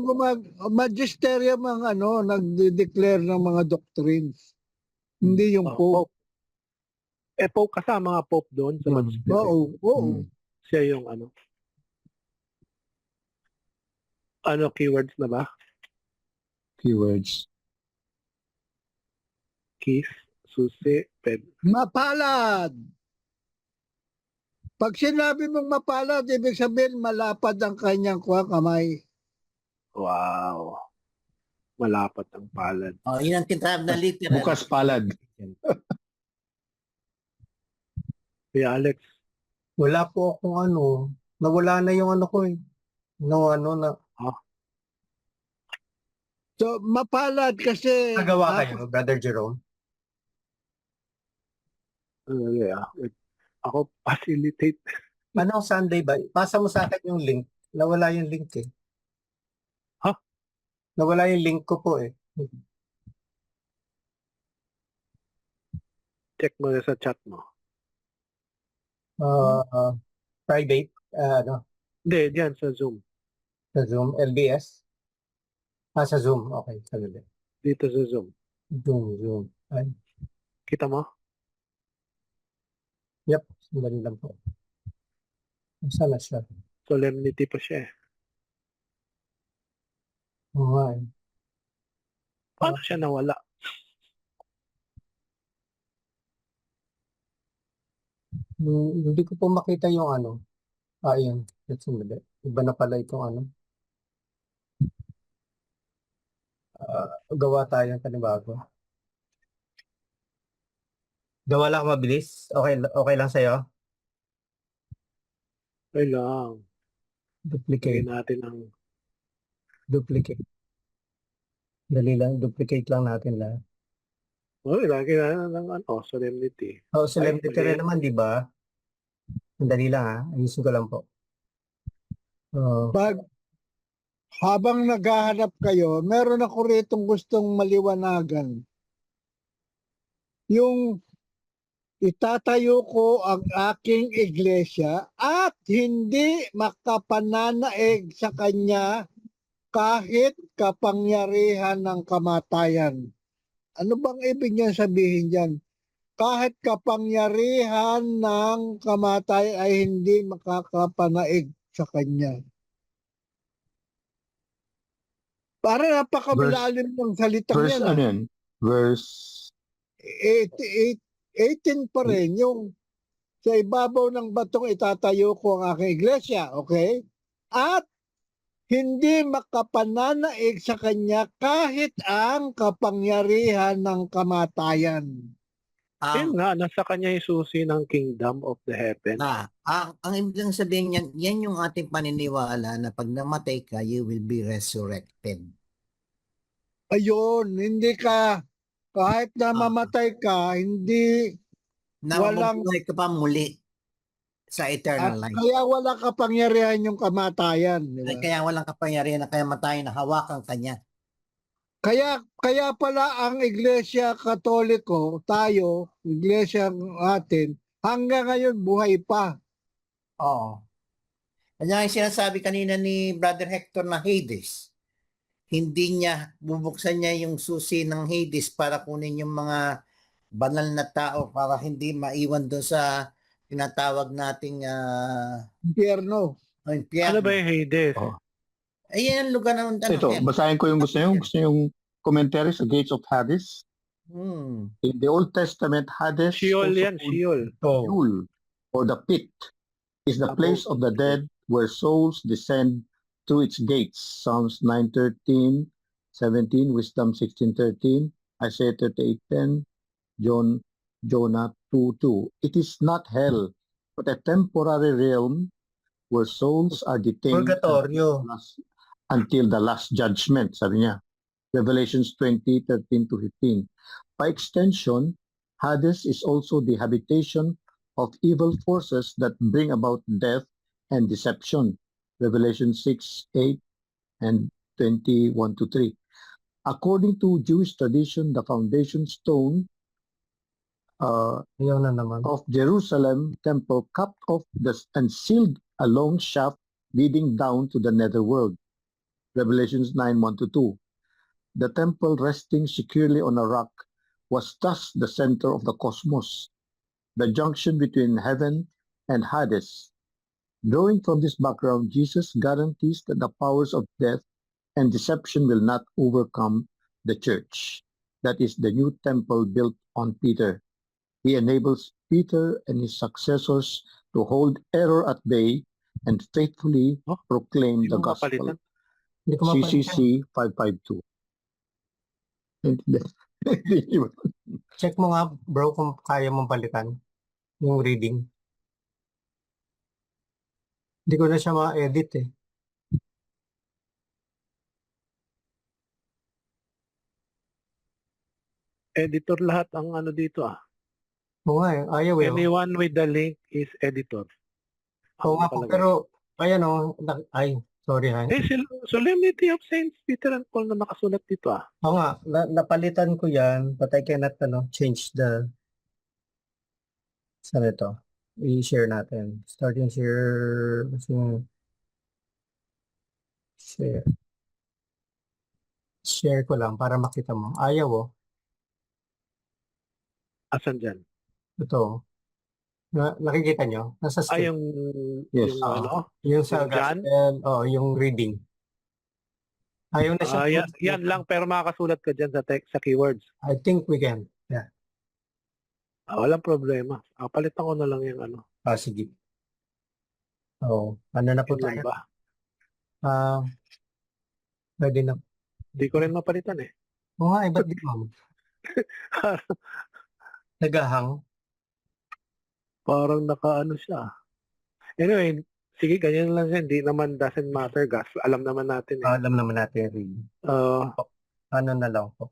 Magisterium ang nagde-declare ng mga doctrines. Hindi yung Oh, Pope. Pope. Pope kasama mga Pope doon sa magisterium. Oo, oo. Hmm. Siya yung keywords na ba? Keywords. Kiss, susi, ped. Mapalad. Pag sinabi mong mapalad, ibig sabihin malapad ang kanyang kamay. Wow. Malapat ang palad. Oh, yun ang tinatawag na literal. Bukas palad. Kaya Alex, Wala po akong nawala na yung ko eh. Na So, mapalad kasi... nagawa kayo, Brother Jerome. ako facilitate. Anong Sunday ba? Pasa mo sa akin yung link. Nawala yung link eh. Ha? Nawala yung link ko po eh. Check mo na sa chat mo. Private, Hindi, diyan sa Zoom. sa Zoom, LBS. Sa Zoom. Okay, sabi. Dito sa Zoom. Zoom. Ay, Kita mo? yep. Sandali lang po. Saan na siya? Solemnity pa siya eh. Okay. Paano siya nawala? Hindi ko po makita yung yun. That's sandali. Iba na pala itong gawa tayo ng panibago. Gawa lang mabilis? Okay lang sa'yo? Okay lang. Duplicate. Gawin natin ang Duplicate. Dali lang. Duplicate lang natin lahat. lagi na ng solemnity. Solemnity Ay, rin naman, di ba? Dali lang ha. Ayusin ko lang po. Habang naghahanap kayo, meron ako ritong gustong maliwanagan. Yung itatayo ko ang aking iglesia at hindi makapananaig sa kanya kahit kapangyarihan ng kamatayan. Ano bang ibig niya sabihin dyan? kahit kapangyarihan ng kamatay ay hindi makakapanaig sa kanya. Para napakalalim ng salitang Verse yan. ano yan? Verse 18 pa rin yung sa ibabaw ng batong itatayo ko ang aking iglesia, okay? At hindi makapananaig sa kanya kahit ang kapangyarihan ng kamatayan. Yun nga, nasa kanya yung susi ng kingdom of the heaven. Ang ibig lang sabihin yan, yan yung ating paniniwala na pag namatay ka, you will be resurrected. Ayun, hindi ka, kahit na mamatay ka, hindi, Na Walang- mabuhay ka pa muli sa at eternal life. kaya wala kapangyarihan yung kamatayan. Di ba? Kaya walang kapangyarihan na kaya matayin na hawakan kanya. Kaya pala ang Iglesia Katoliko, tayo, Iglesia atin, hanggang ngayon buhay pa. Oo. Kanya yung sinasabi kanina ni Brother Hector na Hades, hindi niya, bubuksan niya yung susi ng Hades para kunin yung mga banal na tao para hindi maiwan doon sa tinatawag nating Impyerno. impyerno. Ano ba yung Hades? Oh. Ayan ang lugar ng ito, basahin ko yung gusto yung commentary sa Gates of Hades. In the Old Testament, Hades Sheol also yan, called Sheol. Sheol, or the pit, is the place of the dead where souls descend through its gates. Psalms 9:13, 17, Wisdom 16:13, Isaiah 38:10, Jonah 2:2. It is not hell, but a temporary realm where souls are detained Purgatorio. until the last judgment, sabi niya. Revelations 20:13-15. By extension, Hades is also the habitation of evil forces that bring about death and deception. Revelation 6:8 and 21-3. According to Jewish tradition, the foundation stone Ayaw na naman. of Jerusalem temple cut off and sealed a long shaft leading down to the netherworld. Revelations 9:1-2. The temple resting securely on a rock was thus the center of the cosmos, the junction between heaven and Hades. Drawing from this background, Jesus guarantees that the powers of death and deception will not overcome the church. That is the new temple built on Peter. He enables Peter and his successors to hold error at bay and faithfully proclaim Hindi the mo gospel. mapalitan. Hindi ko mapalitan. CCC 552. Check mo nga, bro, kung kaya mong palitan yung reading. Hindi ko na siya ma-edit eh. Editor lahat ang ano dito ah. Oo nga eh, ayaw eh. Anyone with the link is editor. Oo nga po, nakalagay. pero, ayan o, ay, sorry ha. Eh, Solemnity of Saints Peter and Paul na nakasulat dito ah. Oo nga, napalitan ko yan, but I cannot change the, saan ito? I-share natin. Starting share, share. Share ko lang para makita mo. Ayaw oh. Asan dyan? Ito. Nakikita nyo? Nasa Ay, screen. Yes. yung ano? Yung sa yung dyan? gospel, yung reading. Ayaw na siya. Yan lang, pero makakasulat ka dyan sa text, sa keywords. I think we can. Yeah. Walang problema. Palitan ko na lang yung ano. Sige. Ano na po Yun lang tayo? ba? Pwede na. Hindi ko rin mapalitan eh. Oo nga, ba't di mo? Nagahang. Parang nakaano siya. Anyway, sige, ganyan lang siya. Hindi naman doesn't matter, gas. Alam naman natin eh. Alam naman natin rin. Ano na lang po.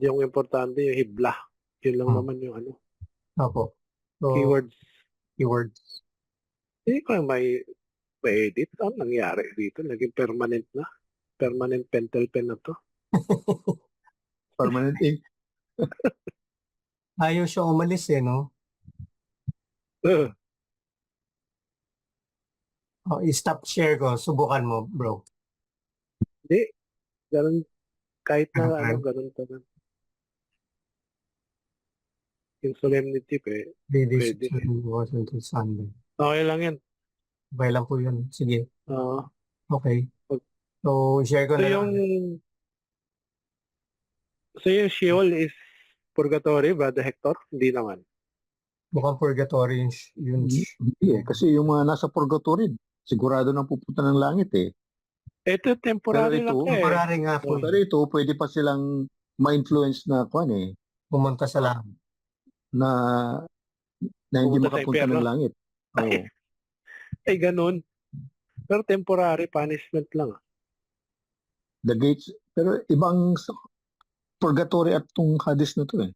Yung importante, yung hibla. Yun lang naman yung ano. Opo. So, Keywords. Keywords. Hindi ko may edit. Ano nangyari dito? Naging permanent na. Permanent pentel pen na to. Permanent ink. Ayaw siya umalis eh, no? I-stop share ko. Subukan mo, bro. Hindi. Ganun, kahit na Okay. ano, ganun. Yung solemnity, Daily Pwede. was until Sunday. okay lang yan. Okay lang po yun. Sige. Oo. Okay. So, share ko So na yung, lang. yung Sheol is purgatory, Brother Hector? Hindi naman. Mukhang purgatory yun. Hindi eh. Kasi yung mga nasa purgatory, sigurado nang pupunta ng langit eh. Ito temporary Pero lang ito, to eh. Temporary nga po. Pero ito, pwede pa silang ma-influence na kuan eh, Pumunta sa langit. na hindi Pumunta sa makapunta impyerno. ng langit. Oo. Ay, ganun. Pero temporary punishment lang. The gates, pero ibang purgatory at tong Hades na to eh.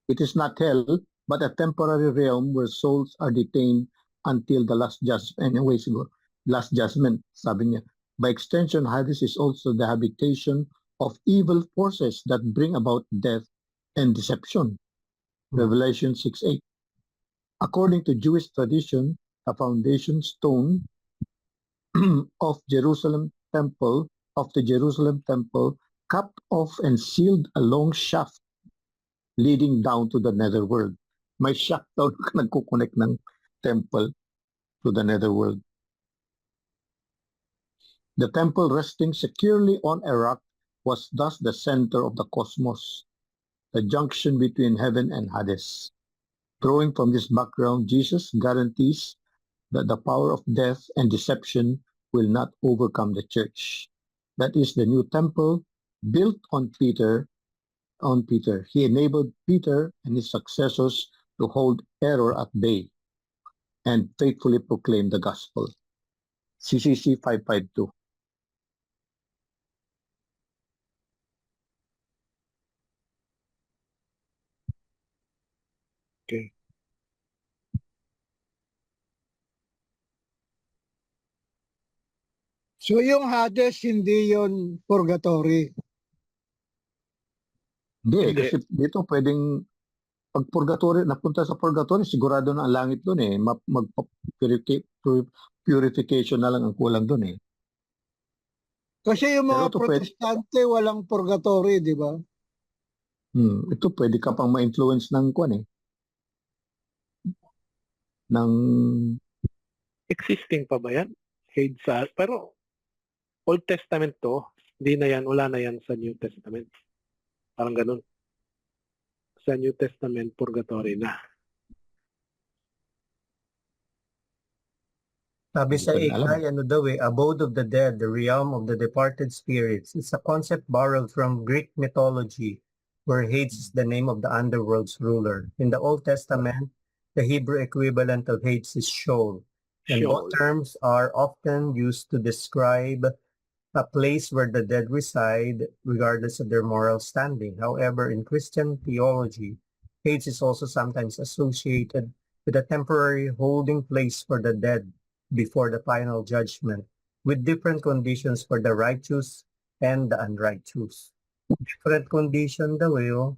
It is not hell, but a temporary realm where souls are detained until the last judgment. Anyway, siguro, last judgment, sabi niya. By extension, Hades is also the habitation of evil forces that bring about death and deception. Revelation 6:8. According to Jewish tradition, the foundation stone of the Jerusalem temple, cut off and sealed a long shaft leading down to the netherworld. May shaft daw na nagkukonek ng temple to the netherworld. The temple resting securely on a rock was thus the center of the cosmos, the junction between heaven and Hades. Drawing from this background, Jesus guarantees that the power of death and deception will not overcome the church. That is the new temple built on Peter. He enabled Peter and his successors to hold error at bay and faithfully proclaim the gospel. CCC 552. Okay. So yung Hades, hindi yon purgatory. Hindi, Hindi. kasi dito pwedeng pag purgatory, napunta sa purgatory, sigurado na ang langit doon eh. Purification na lang ang kulang doon eh. Kasi yung Pero mga ito pwede- protestante, walang purgatory, di ba? Ito pwede ka pang ma-influence ng kuan eh. Ng Existing pa ba yan? Hades, pero Old Testament to, hindi na yan, wala na yan sa New Testament. Parang ganun. Sa New Testament, purgatory na. Sabi sa Hindi ko alam. Ikay, ano daw eh, abode of the dead, the realm of the departed spirits. It's a concept borrowed from Greek mythology, where Hades is the name of the underworld's ruler. In the Old Testament, the Hebrew equivalent of Hades is Sheol. And both Sheol. terms are often used to describe a place where the dead reside, regardless of their moral standing. However, in Christian theology, Hades is also sometimes associated with a temporary holding place for the dead before the final judgment, with different conditions for the righteous and the unrighteous. Different condition daw eh, oh.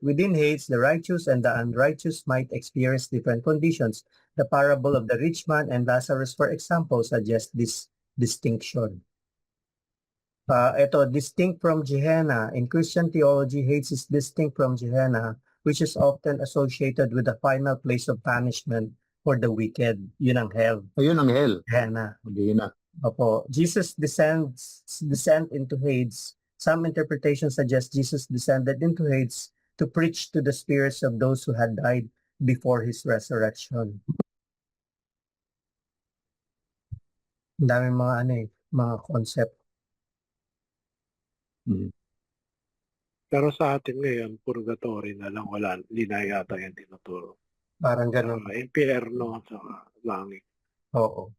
Within Hades, the righteous and the unrighteous might experience different conditions. The parable of the rich man and Lazarus, for example, suggest this distinction. Distinct from Gehenna. In Christian theology, Hades is distinct from Gehenna, which is often associated with the final place of punishment for the wicked. Yun ang hell, ayun ang hell. Gehenna. Hindi na. Opo. Jesus descent into Hades. Some interpretations suggest Jesus descended into Hades to preach to the spirits of those who had died before his resurrection. Ang dami mga concept. Pero sa atin ngayon, purgatory na lang, wala, hindi na yata yan tinuturo. Parang ganun. Impyerno sa langit. Oo.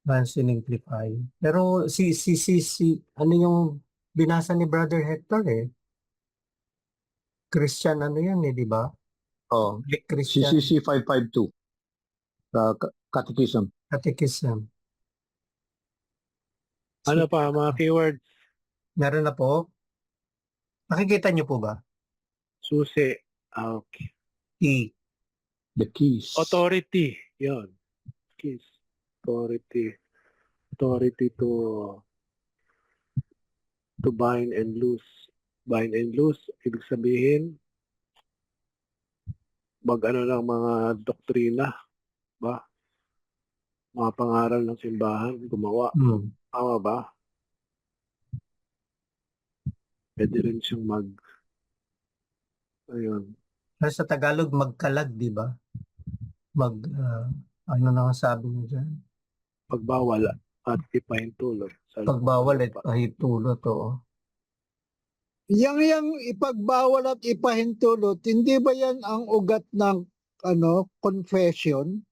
Sinimplify. Pero ano yung binasa ni Brother Hector eh? Christian ano yan eh, di ba? Oh, Christian CCC 552. Catechism. Catechism. Ano pa, mga keywords? Meron na po? Nakikita niyo po ba? Susi. Okay. E. The keys. Authority. Yun. Keys. Authority. Authority to bind and loose. bind and loose, ibig sabihin, mag-ano ng mga doktrina, ba? Mga pangaral ng simbahan, gumawa. Tama ba? Pwede rin siyang ayun, Pero sa Tagalog, magkalag, di ba? Ano na ang sabi mo dyan? pagbawal at ipahintulot sa Pagbawal at lupa. pahitulot, oo. Yang ipagbawal at ipahintulot, hindi ba yan ang ugat ng confession?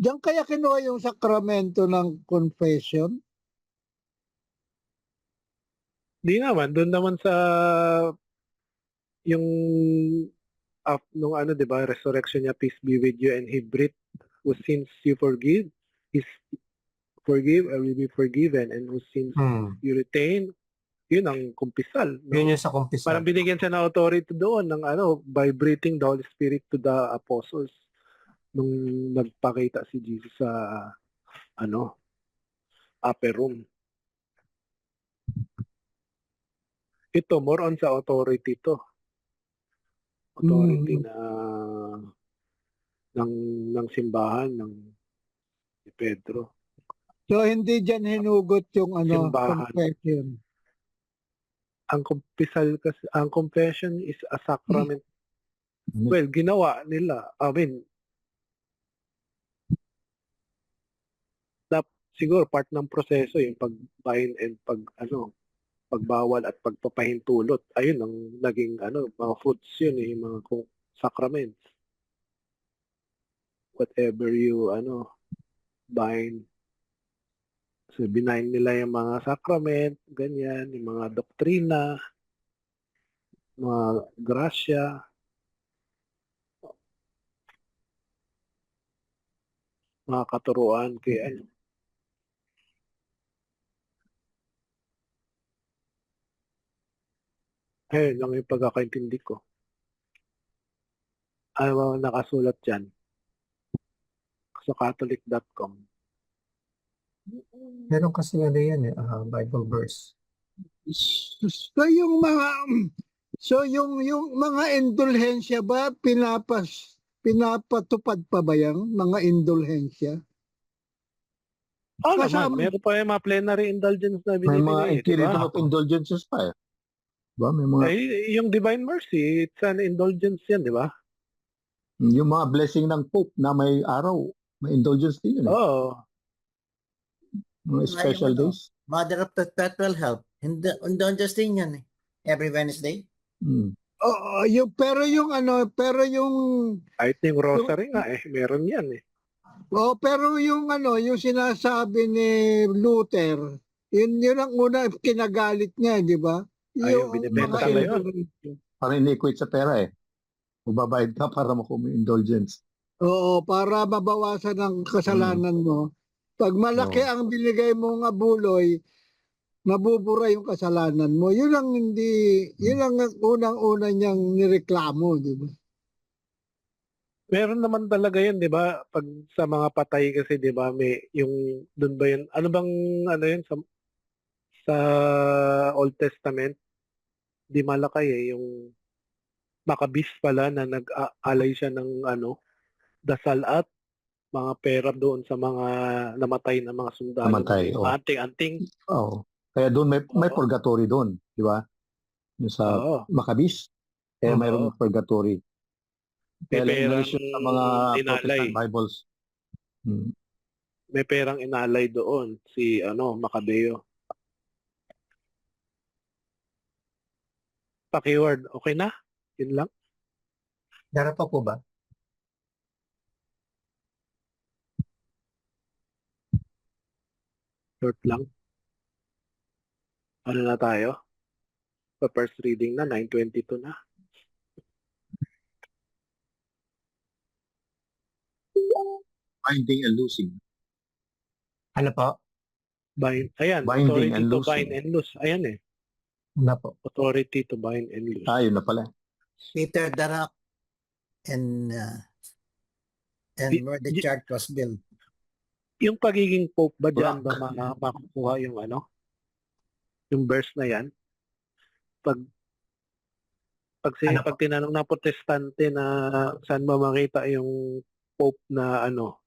Diyan kaya kinuha yung sakramento ng confession? Di naman, doon naman sa yung nung ano, di ba, resurrection niya, peace be with you, and he breathed, whose sins you forgive, is forgive and will be forgiven, and whose sins you retain, yun ang kumpisal. No? Yun yung sa kumpisal. Parang binigyan siya ng authority doon ng by breathing the Holy Spirit to the apostles nung nagpakita si Jesus sa upper room. Ito, more on sa authority to. Authority ng simbahan ni Pedro. So hindi diyan hinugot yung Simbahan. confession. Ang kumpisal kasi, ang confession is a sacrament. Well, ginawa nila. I mean, siguro part ng proseso yung pag-bind and pagbawal at pagpapahintulot. Ayun ang naging mga fruits yun, yung mga sacraments. Whatever you bind. So binayin nila yung mga sacrament, ganyan, yung mga doktrina, mga grasya, mga katuruan kay ayun lang yung pagkakaintindi ko. Ano nakasulat dyan? Sa catholic.com. Meron kasi yan Bible verse. So yung mga indulhensya ba pinapatupad pa ba yung mga indulhensya? Naman, meron pa yung mga plenary indulgence na May mga binibigay, interior diba? of indulgences pa eh. Diba? May mga, Yung Divine Mercy, it's an indulgence yan, di ba? yung mga blessing ng Pope na may araw, may indulgence din yun eh. Oo. Mga special Yung days. Mother of Perpetual Help. Indulgence din yan eh. Every Wednesday. Oo, pero yung Kahit yung rosary nga meron yan eh. pero yung yung sinasabi ni Luther, yun ang una kinagalit niya, di ba? Yung binibenta ngayon. Parang ini-equate sa pera eh. Magbabayad ka para makuha indulgence. Oo, para mabawasan ang kasalanan mo. Pag malaki ang binigay mong abuloy, mabubura yung kasalanan mo. Yun ang unang-una niyang nireklamo, di ba? Meron naman talaga yun, di ba? Pag sa mga patay kasi, di ba, may yung, dun ba yun, ano bang, yun, sa Old Testament, di malakay yung Maccabees pala na nag-alay siya ng dasal at mga pera doon sa mga namatay na mga sundalo. Namatay, oo. Anting-anting. Oo. Kaya doon may purgatory doon, di ba? Yung sa Maccabees, kaya mayroong purgatory. Kaya perang sa mga inalay. Protestant Bibles. May perang inalay doon si Macabeo. Pa-keyword, okay na? Yun lang. Dara pa po ba? Short lang. Ano na tayo? First reading na, 9:22 na. Binding and loosing. Ano po? Ayan, Binding authority and to loosing. bind and loose. Ayan eh. Ano po? Authority to bind and loose. Yun na pala. Peter Darak and where the church was built. Yung pagiging pope ba dyan ba makukuha yung yung verse na yan. Pag Ano po? pag tinanong ng protestante na saan ba makita yung Pope na ano,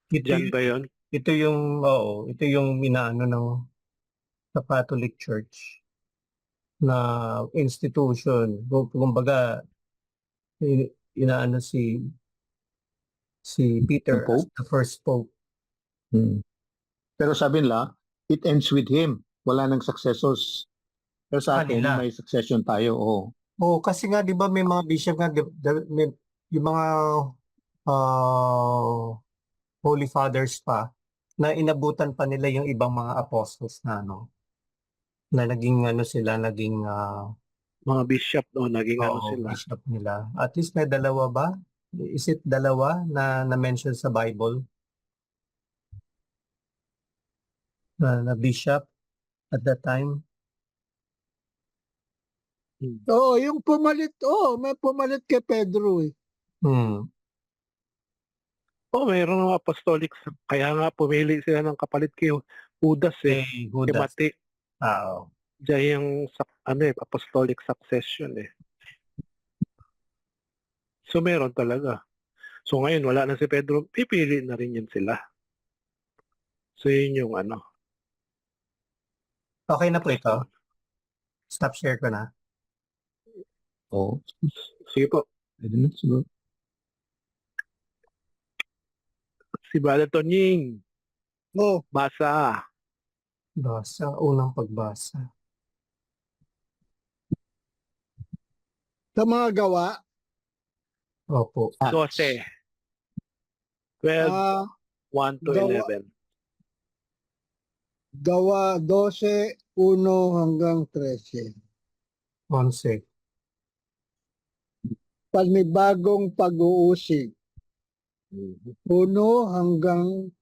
Ito, dyan ba yun? ito yung inaano ng sa Catholic Church na institution. Kumbaga, inaano si Peter Yung Pope? as the first Pope. Hmm. Pero sabi nila, it ends with him. Wala nang successors. Pero sa atin, Kanila. may succession tayo. Oo. Kasi nga 'di ba may mga bishop nga yung mga holy fathers pa na inabutan pa nila yung ibang mga apostles na na naging naging Mga bishop naging ano sila. bishop nila. At least may dalawa ba? Is it dalawa na na-mention sa Bible? Na bishop at that time? Oo, yung pumalit, may pumalit kay Pedro eh. Mayroon ng apostolic. Kaya nga pumili sila ng kapalit kay Judas eh. Kay Judas. Mati. Oo. Diyan yung apostolic succession eh. So meron talaga. So ngayon wala na si Pedro, pipili na rin yan sila. So yun yung ano. Okay na po ito. Stop share ko na. Oo. Sige po. Pwede na siguro. Si Brother Tonying, Oh, basa. Unang pagbasa. sa mga gawa, Opo. 12. 12, ah, 1 to Gawa. 11. gawa 12, 1 hanggang 13. 11. Panibagong pag-uusig. 1 hanggang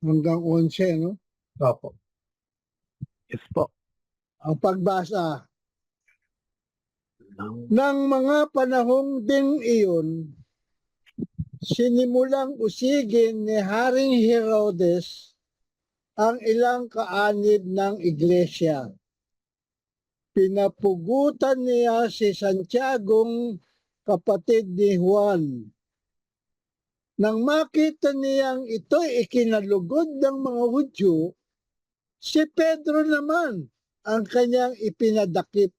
11, no? Opo. Yes po. Ang pagbasa. Nang mga panahong ding iyon, sinimulang usigin ni Haring Herodes ang ilang kaanib ng iglesia. Pinapugutan niya si Santiagong kapatid ni Juan. Nang makita niyang ito'y ikinalugod ng mga Hudyo, si Pedro naman ang kanyang ipinadakip.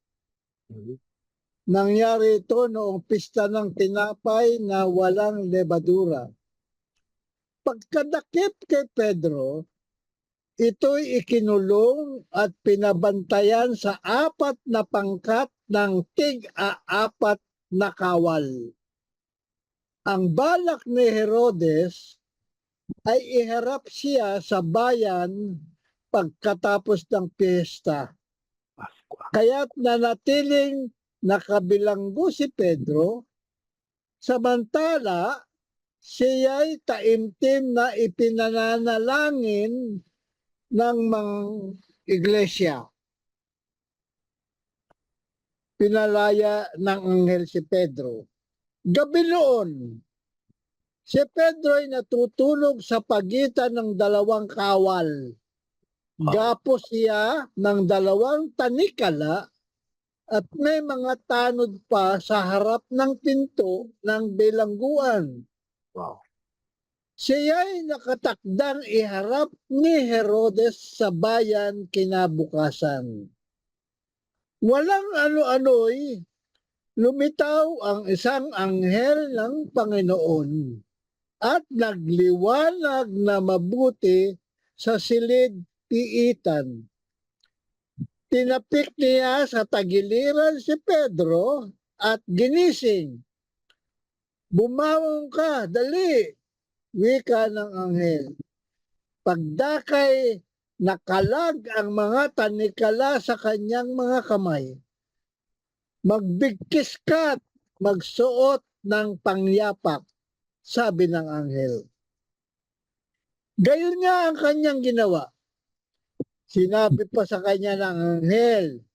Nangyari ito noong pista ng tinapay na walang lebadura. Pagkadakip kay Pedro, ito'y ikinulong at pinabantayan sa 4 na pangkat ng tig-4 na kawal. Ang balak ni Herodes ay iharap siya sa bayan pagkatapos ng piyesta. Paskwa. Kaya't nanatiling nakabilanggo si Pedro, samantala siya'y taimtim na ipinananalangin ng mga iglesia. Pinalaya ng anghel si Pedro. Gabi noon, si Pedro ay natutulog sa pagitan ng 2 kawal. Gapos siya ng 2 tanikala at may mga tanod pa sa harap ng pinto ng bilangguan. Wow. Siya ay nakatakdang iharap ni Herodes sa bayan kinabukasan. Walang ano-ano'y lumitaw ang isang anghel ng Panginoon at nagliwanag na mabuti sa silid piitan. Tinapik niya sa tagiliran si Pedro at ginising. Bumawang ka, dali, wika ng anghel. Pagdakay, nakalag ang mga tanikala sa kanyang mga kamay. Magbigkis ka't magsuot ng pangyapak, sabi ng anghel. Gayon nga ang kanyang ginawa. Sinabi pa sa kanya ng anghel,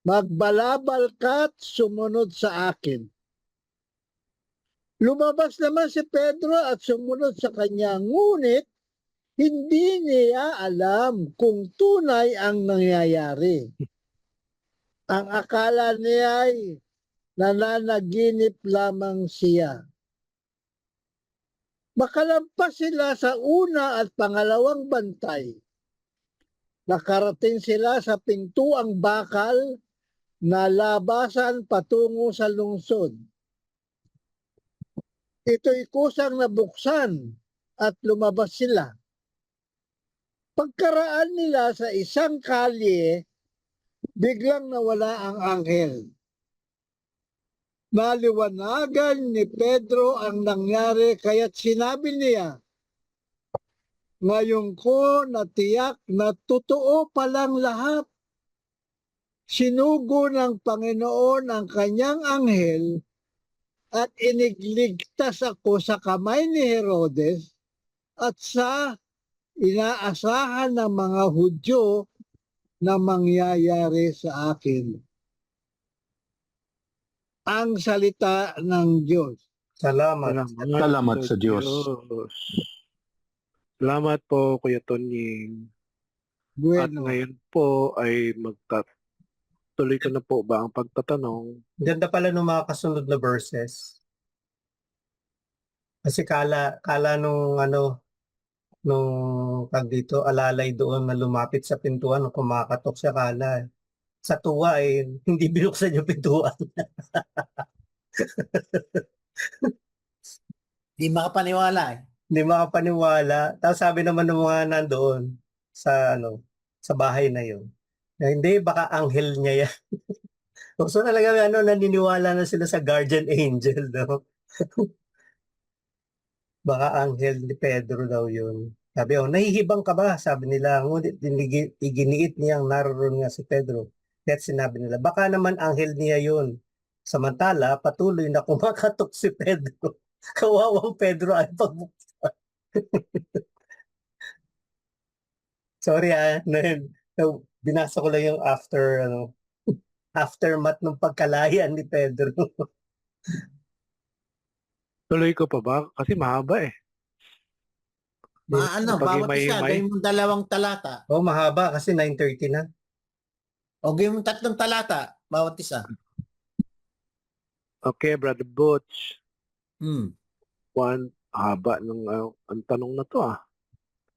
magbalabal ka't sumunod sa akin. Lumabas naman si Pedro at sumunod sa kanya, ngunit hindi niya alam kung tunay ang nangyayari. Ang akala niya ay nananaginip lamang siya. Makalampas sila sa una at pangalawang bantay. Nakarating sila sa pintuang bakal na labasan patungo sa lungsod. Ito'y kusang nabuksan at lumabas sila. Pagkaraan nila sa isang kalye, biglang nawala ang anghel. Naliwanagan ni Pedro ang nangyari kaya't sinabi niya, ngayon ko natiyak na totoo palang lahat. Sinugo ng Panginoon ang kanyang anghel at inigligtas ako sa kamay ni Herodes at sa inaasahan ng mga Hudyo na mangyayari sa akin. Ang salita ng Diyos. Salamat. Salamat sa Diyos. Salamat po, Kuya Tonying. At Bueno, ngayon po ay tuloy ko na po ba ang pagtatanong? Ganda pala ng mga kasunod na verses. Kasi kala nung tag dito, alalay doon na lumapit sa pintuan nung kumakatok siya, kala sa tuwa eh, hindi binuksan yung pintuan. Di makapaniwala eh. Hindi makapaniwala. Tapos sabi naman ng mga nandoon sa sa bahay na yun, na hindi, baka anghel niya yan. So talaga naniniwala na sila sa guardian angel, no? Baka anghel ni Pedro daw yun. Sabi, nahihibang ka ba? Sabi nila, ngunit iginiit niyang naroon nga si Pedro. Kaya't sinabi nila, baka naman anghel niya yun. Samantala, patuloy na kumakatok si Pedro. Kawawang Pedro ay pagbuksan. Sorry binasa ko lang yung aftermath ng pagkalayan ni Pedro. Tuloy ko pa ba? Kasi mahaba eh. Maano, Pag bawat isa, himay-himay. gawin mong 2 talata. Mahaba kasi 9:30 na. O gawin mong 3 talata, bawat isa. Okay, Brother Butch. Hmm. Haba ng ang tanong na to ah.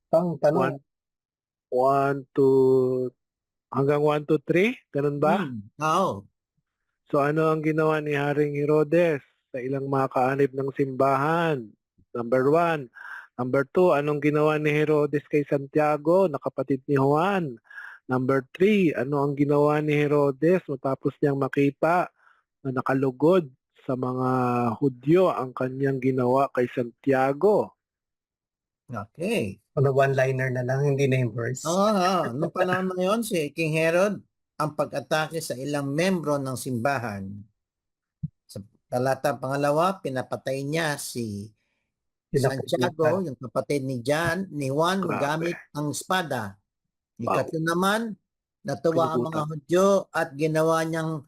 Tanong. 1, 2, hanggang 1 to 3? Ganun ba? Oo. So ano ang ginawa ni Haring Herodes sa ilang mga kaanib ng simbahan? Number 1. Number 2, anong ginawa ni Herodes kay Santiago na kapatid ni Juan? Number 3, ano ang ginawa ni Herodes matapos niyang makita na nakalugod sa mga Hudyo ang kanyang ginawa kay Santiago? Okay. One-liner na lang, hindi na yung verse. Oo. Noong panahon na yun, si King Herod, ang pag-atake sa ilang membro ng simbahan. Sa talata 2, pinapatay niya si Santiago, yung kapatid ni Juan, Grabe. gamit ang espada. Wow. Ikatlo naman, natuwa ang mga Kinibutan. Hudyo at ginawa niyang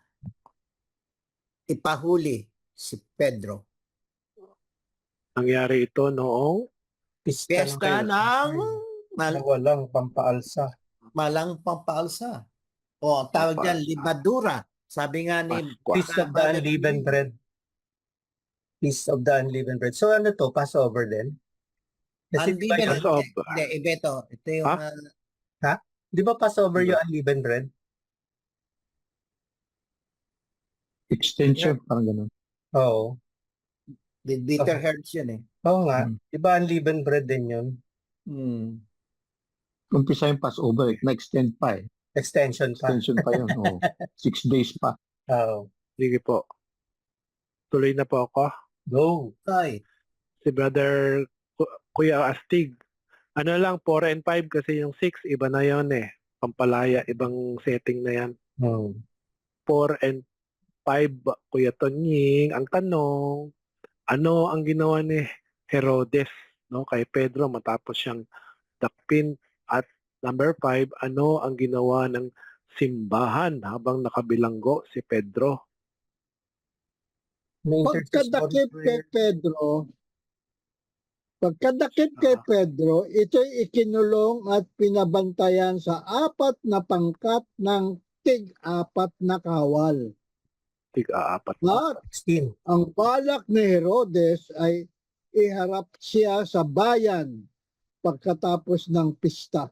ipahuli si Pedro. Nangyari ito noong Pesta ng walang pampaalsa. malang pampaalsa. O, tawag dyan, libadura. Sabi nga ni Paskwa. Feast of the Unleavened Bread. Feast of the Unleavened Bread. So ano to? Passover din? Kasi di ba, Unleavened. Passover. Hindi, iba ito. Ito yung di ba Passover yung Unleavened Bread? Extension, parang ganun. Oo. with bitter herbs yun eh. Oo nga. Hmm. Di ba Unleavened Bread din yun? Umpisa yung Passover, na-extend pa eh. Extension pa. Extension pa yun. 6 days pa. Oo. Sige po. Tuloy na po ako. Go. Okay. Si Brother Kuya Astig. Ano lang, 4 and 5 kasi yung 6, iba na yon eh. Pampalaya, ibang setting na yan. 4 and 5, Kuya Tonying. Ang tanong, ano ang ginawa ni Herodes kay Pedro matapos siyang dakpin? At number 5, ano ang ginawa ng simbahan habang nakabilanggo si Pedro? pagkadakip kay Pedro, Pagkadakip kay Ah. Pedro, ito'y ikinulong at pinabantayan sa 4 na pangkat ng tig-4 na kawal. Tig-apat na. At 16. ang balak ni Herodes ay iharap siya sa bayan pagkatapos ng pista.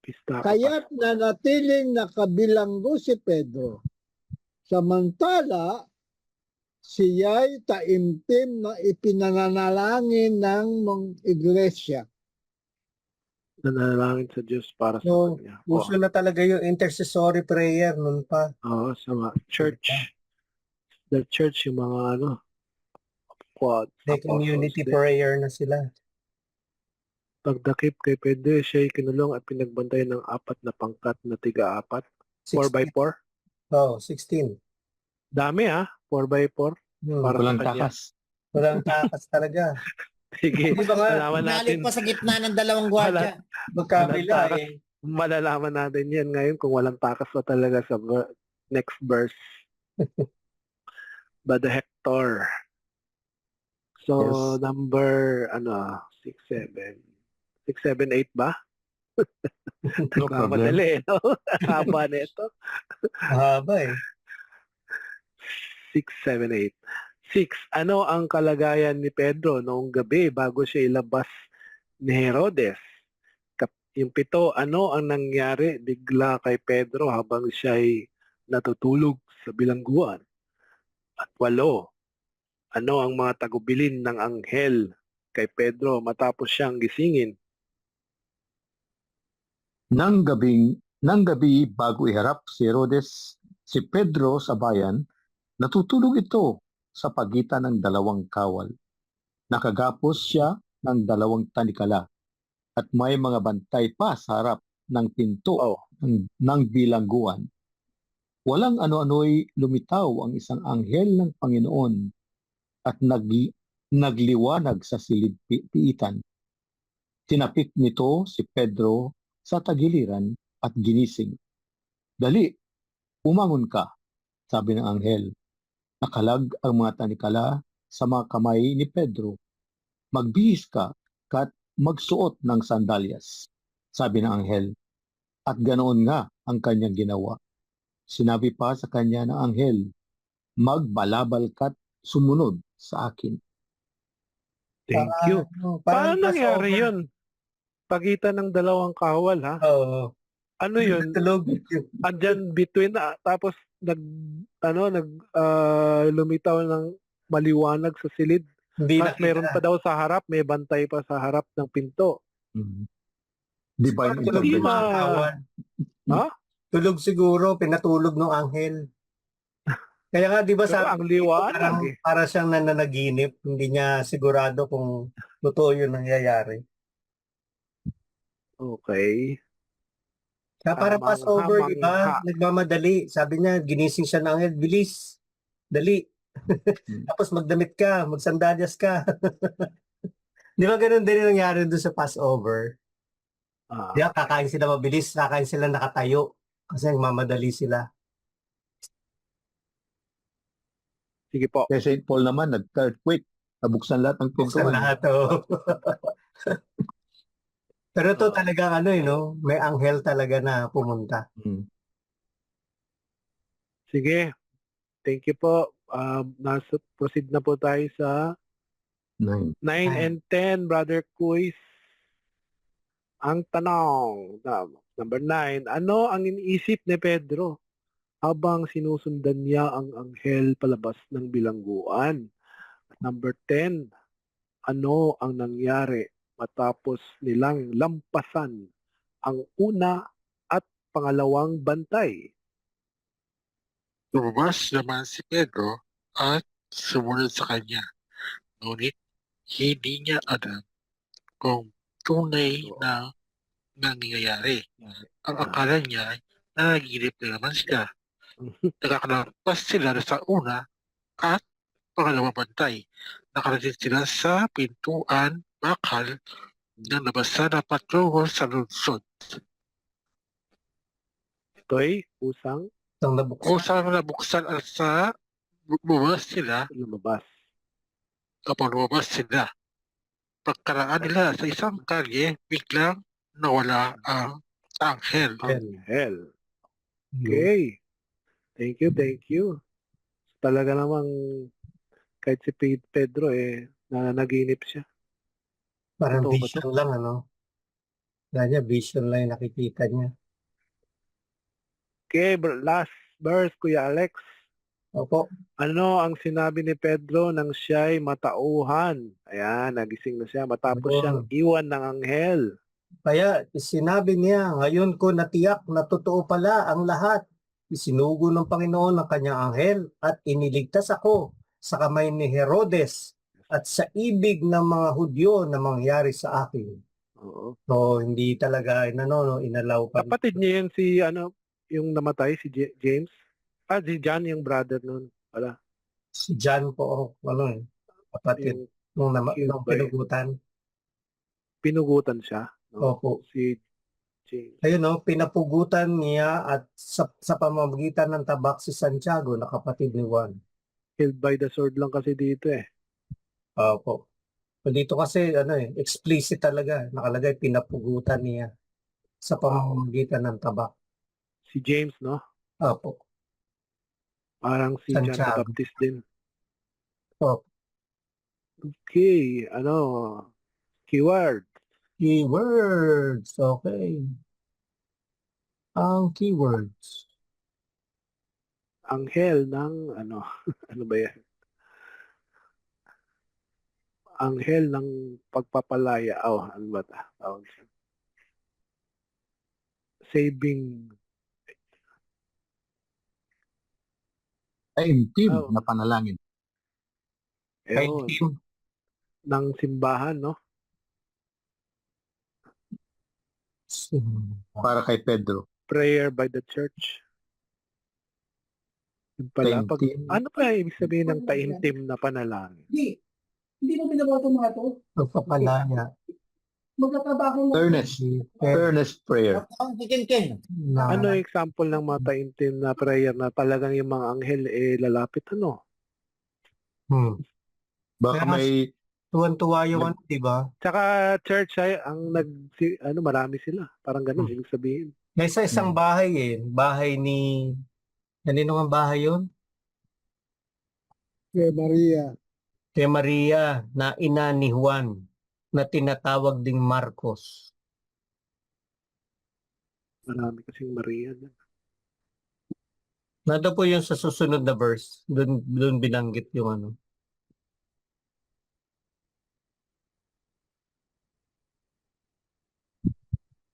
Pista ka pa. Kaya't nanatiling nakabilanggo si Pedro. Samantala, siya'y taimtim na ipinanalangin ng mga iglesia. Nanalangin sa Diyos para sa No, kanya. Uso na talaga yung intercessory prayer nun pa. Sa mga church. The church, yung mga quad, May community prayer na sila. Pagdakip kay Pedro, siya'y kinulong at pinagbantayan ng 4 na pangkat na tiga-4. 4x4. Oh, 16. Dami 4x4 para Walang sa kanya. takas. Walang takas talaga. Sige, Di ba nga, malaman natin. Galing pa sa gitna ng dalawang gwardiya. magkabila Walang eh. Malalaman natin yan ngayon kung walang takas pa talaga sa next verse. Bada Hector. So, Yes. number 6, 7. 6, 7, 8 ba? No problem. Madali, no? Haba na ito. Mahaba eh. 6, 7, 8. 6. Ano ang kalagayan ni Pedro noong gabi bago siya ilabas ni Herodes? Yung 7, ano ang nangyari bigla kay Pedro habang siya'y natutulog sa bilangguan? At 8, ano ang mga tagubilin ng anghel kay Pedro matapos siyang gisingin? Nang gabi bago iharap si Herodes si Pedro sa bayan, natutulog ito sa pagitan ng 2 kawal. Nakagapos siya ng 2 tanikala at may mga bantay pa sa harap ng pinto ng bilangguan. Walang ano-ano'y lumitaw ang isang anghel ng Panginoon at nagliwanag sa silid-piitan. Tinapik nito si Pedro sa tagiliran at ginising. Dali, umangon ka, sabi ng anghel. Nakalag ang mga tanikala sa mga kamay ni Pedro. Magbihis ka at magsuot ng sandalyas, sabi ng anghel. At ganoon nga ang kanyang ginawa. Sinabi pa sa kanya ng anghel, magbalabal ka't sumunod sa akin. Thank you. Paano nangyari yun? Pagitan ng 2 kawal, ha? Oo. Ano yun? Tulog. Andyan between, tapos lumitaw ng maliwanag sa silid. Hindi Tapos meron pa daw sa harap, may bantay pa sa harap ng pinto. Divine Tulog Hindi yung intervention. mga ma- kawan. Ha? Tulog siguro, pinatulog ng anghel. Kaya nga, di ba Pero sabi ang liwanag eh. para siyang nananaginip, hindi niya sigurado kung totoo yun nangyayari. Okay. Kaya para Tamang Passover, di ba? hamangha. Nagmamadali. Sabi niya, ginising siya ng anghel, bilis, dali. Tapos magdamit ka, magsandalyas ka. Di ba ganun din yung nangyari doon sa Passover? Di ba, kakain sila mabilis, kakain sila nakatayo. Kasi nagmamadali sila. Sige po. Kaya St. Paul naman, nag-earthquake. Nabuksan lahat ng Buksan pintuan. lahat, oh. Pero to talagang no? May anghel talaga na pumunta. Sige. Thank you po. Proceed na po tayo sa 9 and 10, Brother Kuis. Ang tanong, number 9, ano ang iniisip ni Pedro habang sinusundan niya ang anghel palabas ng bilangguan? At number 10, ano ang nangyari matapos nilang lampasan ang una at pangalawang bantay? Lumabas naman si Pedro at sumunod sa kanya. Ngunit hindi niya alam kung tunay na nangyayari. Ang akala niya na naginip na naman sila. Nakakalagpas sila sa una at pangalawang bantay. Nakarating sila sa pintuan bakal ng nabasa na patungo sa lungsod. Ito'y usang Itong nabuksan. Kung saan nabuksan at sa lumabas sila, lumabas. kapag lumabas sila, pagkaraan nila sa isang kalye, biglang nawala ang anghel. Anghel. Okay. Thank you, thank you. Talaga namang kahit si Pedro nanaginip siya. Parang Totoo ba vision lang, ano? Kanya, vision lang yung nakikita niya. Okay, last verse, Kuya Alex. Opo. Ano ang sinabi ni Pedro nang siya'y matauhan? Ayan, nagising na siya matapos Ayun. siyang iwan ng anghel. Kaya sinabi niya, ngayon ko natiyak na totoo pala ang lahat. Isinugo ng Panginoon ang kanyang anghel at iniligtas ako sa kamay ni Herodes at sa ibig ng mga Hudyo na mangyari sa akin. Oo. So, hindi talaga inalaw pa. Kapatid niya yun si, yung namatay, si James. Si John, yung brother nun. Wala. Si John po, kapatid, Yung nung killed by- pinugutan. pinugutan siya. No? Opo. Si James. Ayun, pinapugutan niya at sa pamamagitan ng tabak si Santiago na kapatid ni Juan. Killed by the sword lang kasi dito eh. Opo. So dito kasi explicit talaga nakalagay pinapugutan niya sa pamamagitan ng tabak. Si James, no? Opo. Parang si John the Santiago. Baptist din. Opo. Okay, keyword. Keywords. Okay. Ang keywords. Anghel ng, ano ba yan? Anghel ng pagpapalaya. Ano ba ito? Saving. Taimtim Oh. na panalangin. Ewan, ng simbahan, no? Para kay Pedro. Prayer by the church. Yun pala, Taimtim. ano pa ibig sabihin ng taimtim na panalangin? Hindi mo binabato mga to. Pagpapalaya. Magtatrabaho mo. Earnest prayer. Ang ken. Ano example ng mga taimtim na prayer na talagang yung mga anghel lalapit, ano? Baka Kaya may Tuwan-tuwa yung di ba? Tsaka church ay marami sila. Parang ganun ibig sabihin. May sa isang bahay bahay ni kanino ang bahay yun? Kay Maria. Kay Maria na ina ni Juan na tinatawag ding Marcos. Marami kasing Maria. Nado po yung sa susunod na verse. Doon binanggit yung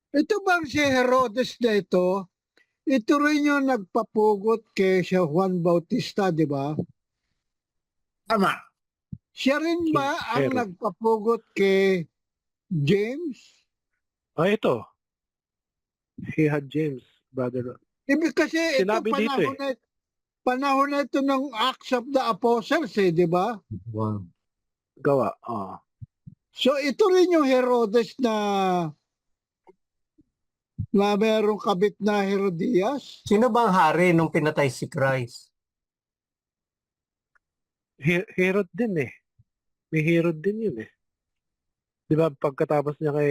Ito bang si Herodes na ito rin yung nagpapugot kay Juan Bautista, di ba? Tama. Siya rin ba ang Herod. nagpapugot kay James? Ito. He had James, brother. Ibig kasi ito Sinabi dito panahon na ito ng Acts of the Apostles, di ba? Wow. Gawa. So ito rin yung Herodes na merong kabit na Herodias. Sino bang hari nung pinatay si Christ? Herod din eh. May Herod din yun eh. Di ba pagkatapos niya kay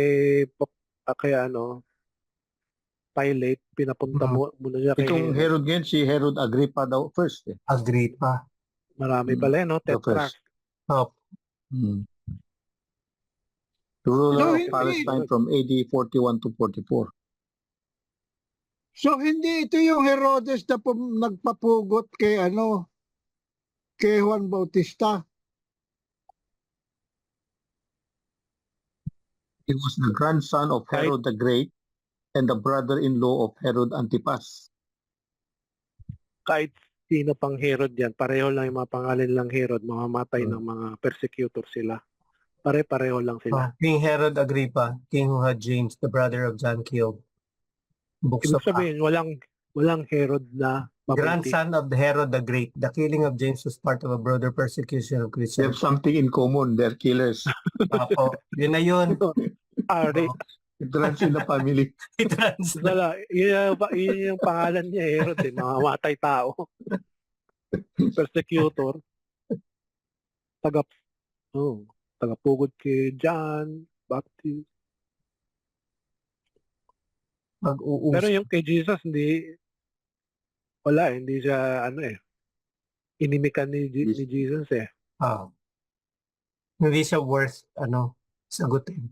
Pilate, pinapunta muna niya kay itong Herod ngayon, si Herod Agrippa daw first. Agrippa. Marami pala no? Tetrarch. The ruler of hindi. Palestine from AD 41 to 44. So hindi ito yung Herodes na nagpapugot kay kay Juan Bautista. He was the grandson of Herod the Great and the brother-in-law of Herod Antipas. Kahit sino pang Herod yan, pareho lang yung mga pangalan lang Herod, mamamatay ng mga persecutor sila. Pare-pareho lang sila. King Herod Agrippa, king who had James, the brother of John, killed. Books Ibig of sabihin, walang Herod na mabuti. Grandson of Herod the Great. The killing of James was part of a broader persecution of They Christians. have something in common. They're killers. Apo, yun na yun. Ari. It runs in the family. Yun yung pangalan niya, Herod eh. Mamamatay tao. Persecutor. tagapugod kay John Baptist. Pero Pag-uusap. yung kay Jesus, hindi siya, inimikan ni Jesus eh. Ah. Hindi siya worth, sagutin.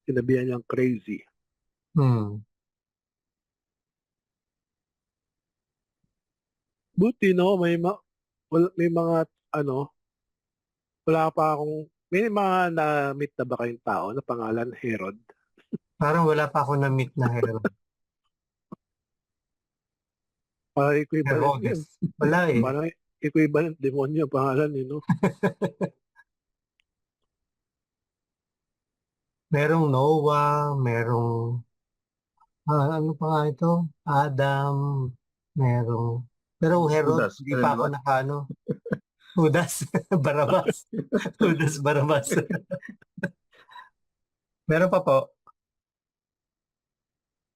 Sinabihan niyang crazy. Buti, no, may mga, wala pa akong, may mga na-meet na ba kayong tao na pangalan Herod? Parang wala pa ako na-meet na Herod. Parang equivalent yun. Herodes. Wala eh. Parang equivalent demonyo pangalan yun, no? Merong Noah, merong, ano pa nga ito? Adam, merong, pero Herod, Judas, hindi pa ako diba? nakano. Judas, Barabas. Judas, Barabas. Meron pa po.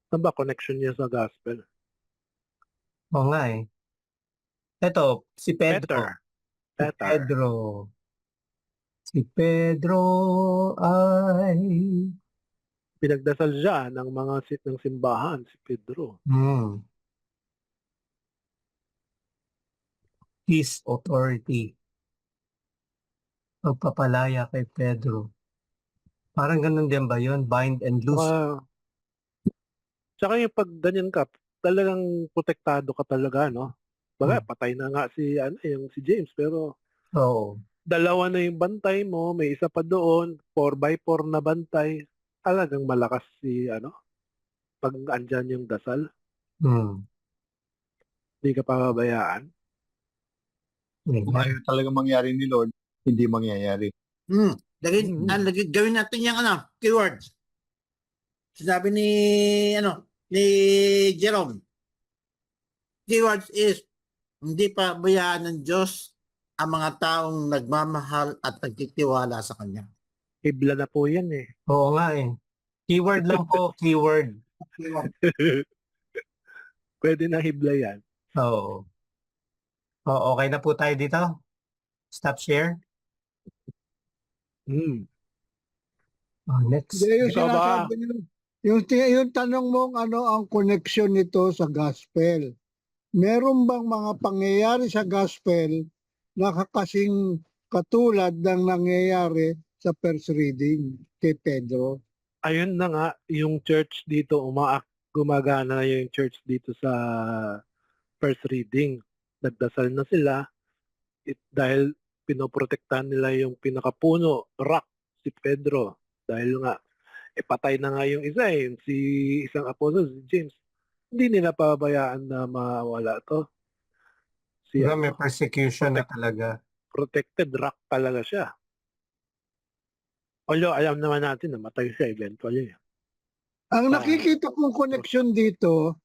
Ano ba connection niya sa gospel? Oo nga eh. Ito, si Pedro. Peter. Si Pedro ay Pinagdasal siya ng ng simbahan, si Pedro. His authority. Pagpapalaya kay Pedro. Parang ganun din ba yun? Bind and loose. Tsaka yung pag ganyan ka, talagang protektado ka talaga, no? Baga, patay na nga yung si James, pero Oo. dalawa na yung bantay mo, may isa pa doon, 4x4 na bantay. Talagang malakas pag andyan yung dasal. Hindi ka pababayaan. Kung ayaw talaga mangyari ni Lord, hindi mangyayari. Gawin natin yung keywords. Sinabi ni Jerome. Keywords is, hindi pa bayaan ng Diyos ang mga taong nagmamahal at nagtitiwala sa Kanya. Hibla na po yan eh. Oo nga eh. Keyword lang po, keyword. Pwede na hibla yan. Oo. Okay na po tayo dito. Stop share. Next. Hindi, yung Ikaw ba? sinasabi niyo, yung tanong mong ano ang connection nito sa gospel. Meron bang mga pangyayari sa gospel na kasing katulad ng nangyayari sa first reading kay Pedro? Ayun na nga, yung church dito, gumagana na yung church dito sa first reading. Nagdasal na sila dahil pinoprotektahan nila yung pinakapuno, rock, si Pedro. Dahil nga, patay na nga yung isa yung isang apostol, si James. Hindi nila pabayaan na mawala to. May persecution na talaga. Protected rock talaga siya. Although alam naman natin na matay siya eventually. Ang nakikita kong connection dito,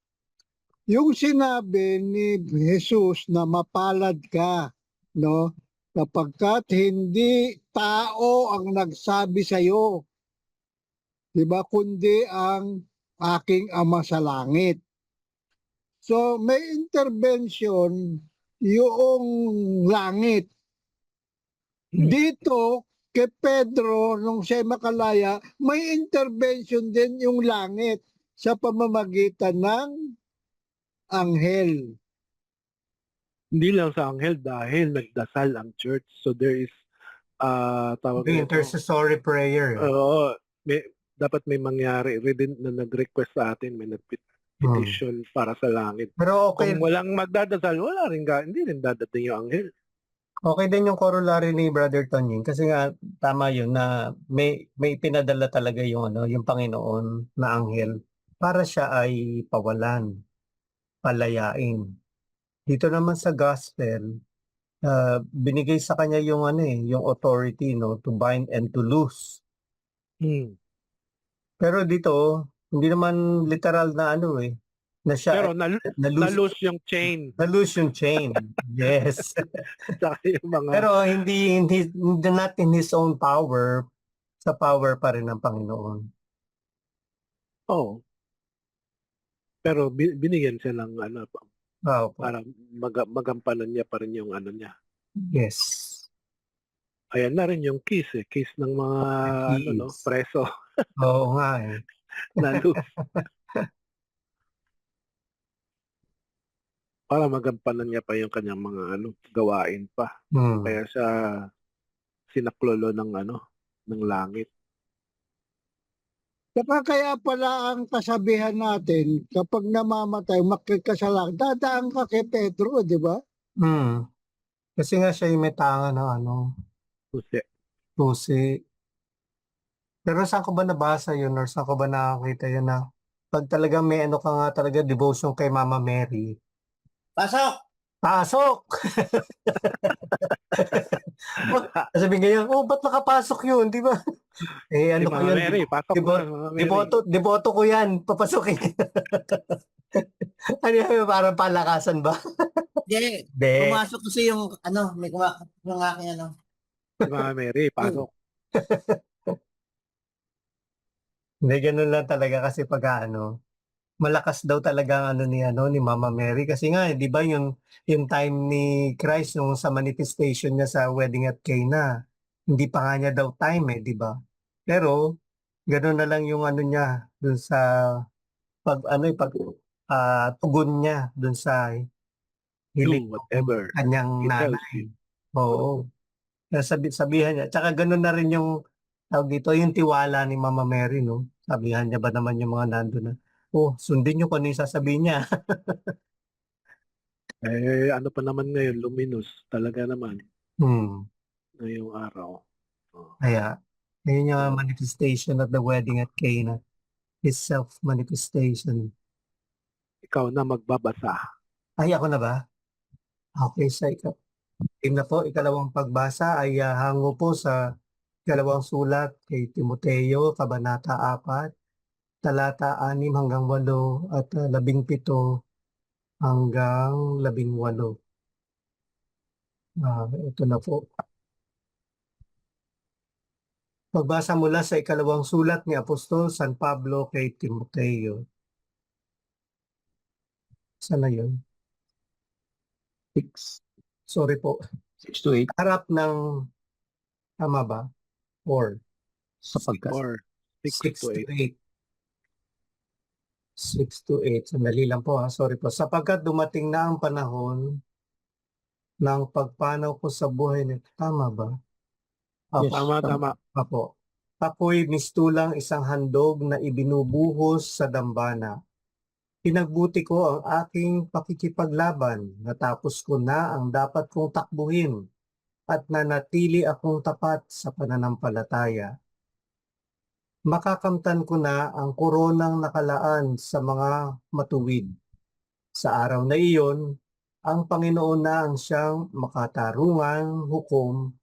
yung sinabi ni Jesus na mapalad ka, no? Kapagkat hindi tao ang nagsabi sa iyo, 'di ba, kundi ang aking Ama sa langit. So may intervention yung langit. Dito kay Pedro nung siya makalaya, may intervention din yung langit sa pamamagitan ng anghel. Hindi lang sa anghel dahil nagdasal ang church. So there is tawag nito. Intercessory prayer. Oo, dapat may mangyari na nag-request sa atin, may nag-petition para sa langit. Pero okay. Kung walang magdadasal, hindi rin dadating yung anghel. Okay din yung corollary ni Brother Tonying kasi nga tama yun na may pinadala talaga yung yung Panginoon na anghel para siya ay pawalan, palayain. Dito naman sa gospel, binigay sa kanya yung yung authority to bind and to loose. Pero dito hindi naman literal na na siya pero na-loose yung chain. Na-loose yung chain. Yes. Yung mga... Pero hindi not in his own power, sa power pa rin ng Panginoon. Oh. Pero binigyan siya ng para magampanan niya pa rin yung niya. Yes. Ayan na rin yung case eh. Case ng mga Keys. preso Oo nga eh. na loose. Para magampanan niya pa yung kanyang mga gawain pa. Hmm. Kaya siya sinaklolo ng ng langit. Saka kaya pala ang kasabihan natin, kapag namamatay, makikasalang, dadaan ka kay Pedro, di ba? Hmm. Kasi nga siya yung may tanga ng Kasi susi. Pero saan ko ba nabasa yun or saan ko ba nakakita yun na pag talagang may ka nga talaga devotion kay Mama Mary, Pasok! pasok! Sabi ngayon, ba't nakapasok yun, di ba? si Ano ko Mama yun, Mary, pasok dibo- na, Mama Mary. deboto ko yan, papasokin. Ano yun, parang palakasan ba? Hindi. Hindi. Pumasok kasi yung may yung aking Si Mama Mary, pasok. Hindi, ganun lang talaga kasi pag malakas daw talaga ang ni Mama Mary kasi nga, 'di ba, yung time ni Christ nung sa manifestation niya sa wedding at Cana, hindi pa nga niya daw time 'di ba? Pero gano'n na lang yung niya dun sa tugon niya dun sa Do hiling ng whatever kanyang he tells nanay. you. Oo. Kaya sabihan niya. Tsaka gano'n na rin yung tawag dito, yung tiwala ni Mama Mary, no? Sabihan niya ba naman yung mga nandun na, sundin niyo kung ano yung sasabihin niya. Ano pa naman ngayon, luminous talaga naman Hmm. ngayong araw. Oh. Kaya, yun yung Oo. manifestation at the wedding at Cana. His self-manifestation. Ikaw na magbabasa. Ay, ako na ba? Okay, sa na po, ikalawang pagbasa ay hango po sa ikalawang sulat kay Timoteo, Kabanata 4, talata 6 hanggang 8 at 17 hanggang 18. Ito na po. Pagbasa mula sa ikalawang sulat ni Apostol San Pablo kay Timoteo. Saan na yun? 6, Sorry po. 6 to 8, Harap ng, tama ba? 4. sapagkat Or 6 to 8. 6 to 8. Sandali lang po sorry po. Sapagkat dumating na ang panahon ng pagpanaw ko sa buhay nito. Tama ba? Yes. Tama. Apo. Ako'y mistulang isang handog na ibinubuhos sa dambana. Pinagbuti ko ang aking pakikipaglaban, natapos ko na ang dapat kong takbuhin, at nanatili akong tapat sa pananampalataya. Makakamtan ko na ang koronang nakalaan sa mga matuwid. Sa araw na iyon, ang Panginoon na ang siyang makatarungang hukom,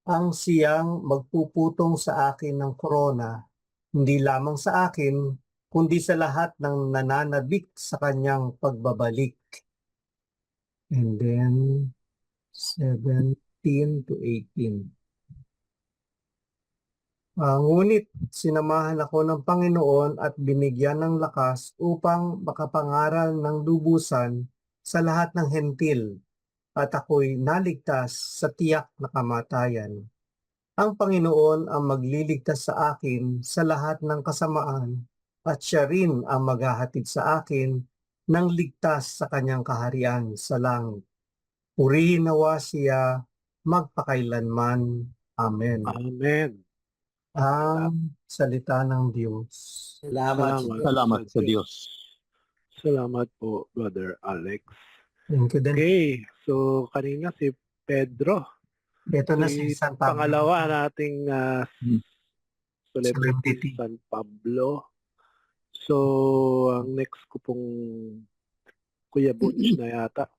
ang siyang magpuputong sa akin ng korona, hindi lamang sa akin, kundi sa lahat ng nananabik sa kanyang pagbabalik. And then, 17 to 18. Ngunit sinamahan ako ng Panginoon at binigyan ng lakas upang makapangaral ng lubusan sa lahat ng hentil, at ako'y naligtas sa tiyak na kamatayan. Ang Panginoon ang magliligtas sa akin sa lahat ng kasamaan, at siya rin ang maghahatid sa akin ng ligtas sa kanyang kaharian sa langit. Purihin nawa siya magpakailanman. Amen. Amen. Ang salita ng Diyos. salamat sa Diyos. Salamat po, Brother Alex. Thank you din. Okay, so kanina si Pedro. Ito na si San Pablo. Pangalawa nating celebrity, Celebrity. San Pablo. So, ang next ko pong Kuya Butch na yata.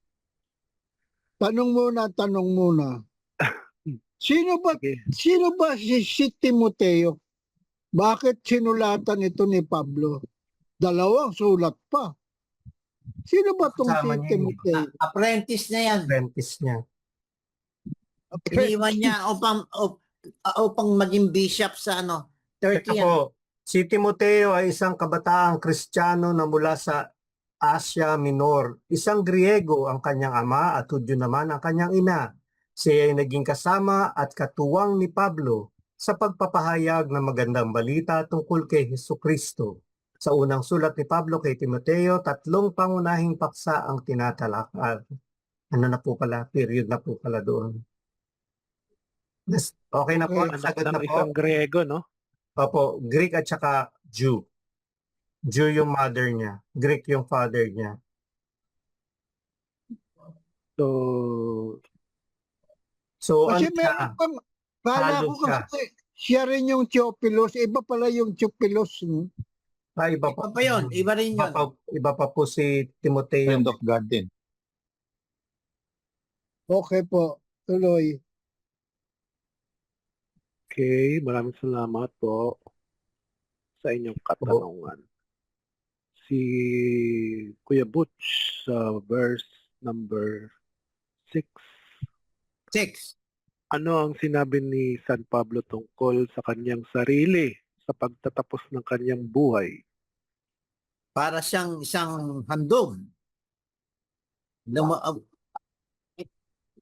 Tanong muna. Sino Sige. ba si Timoteo? Bakit sinulatan ito ni Pablo? Dalawang sulat pa. Sino ba itong si Kasama niya yun. Timoteo? Apprentice na yan. Apprentice niya. Iniwan niya upang maging bishop sa Turkey. Ito po, si Timoteo ay isang kabataang Kristiyano na mula sa Asia Minor. Isang Griego ang kanyang ama at Hudyo naman ang kanyang ina. Siya ay naging kasama at katuwang ni Pablo sa pagpapahayag ng magandang balita tungkol kay Hesukristo. Sa unang sulat ni Pablo kay Timoteo, 3 pangunahing paksa ang tinatalakad. Ano na po pala? Period na po pala doon. Okay na po? Okay. Anak Sagot na ng po? isang Grego, no? Opo, Greek at saka Jew. Jew yung mother niya. Greek yung father niya. So, So, Kasi ano siya? meron pang, kala Halo ko kasi siya rin yung Theophilus, iba pala yung Theophilus. No? Iba Iba pa yun, iba rin Iba yun. iba pa po si Timoteo. Friend of God din. Okay po, tuloy. okay, maraming salamat po sa inyong katanungan. Si Kuya Butch sa verse number 6. 6. Ano ang sinabi ni San Pablo tungkol sa kanyang sarili sa pagtatapos ng kanyang buhay? Para siyang isang handog.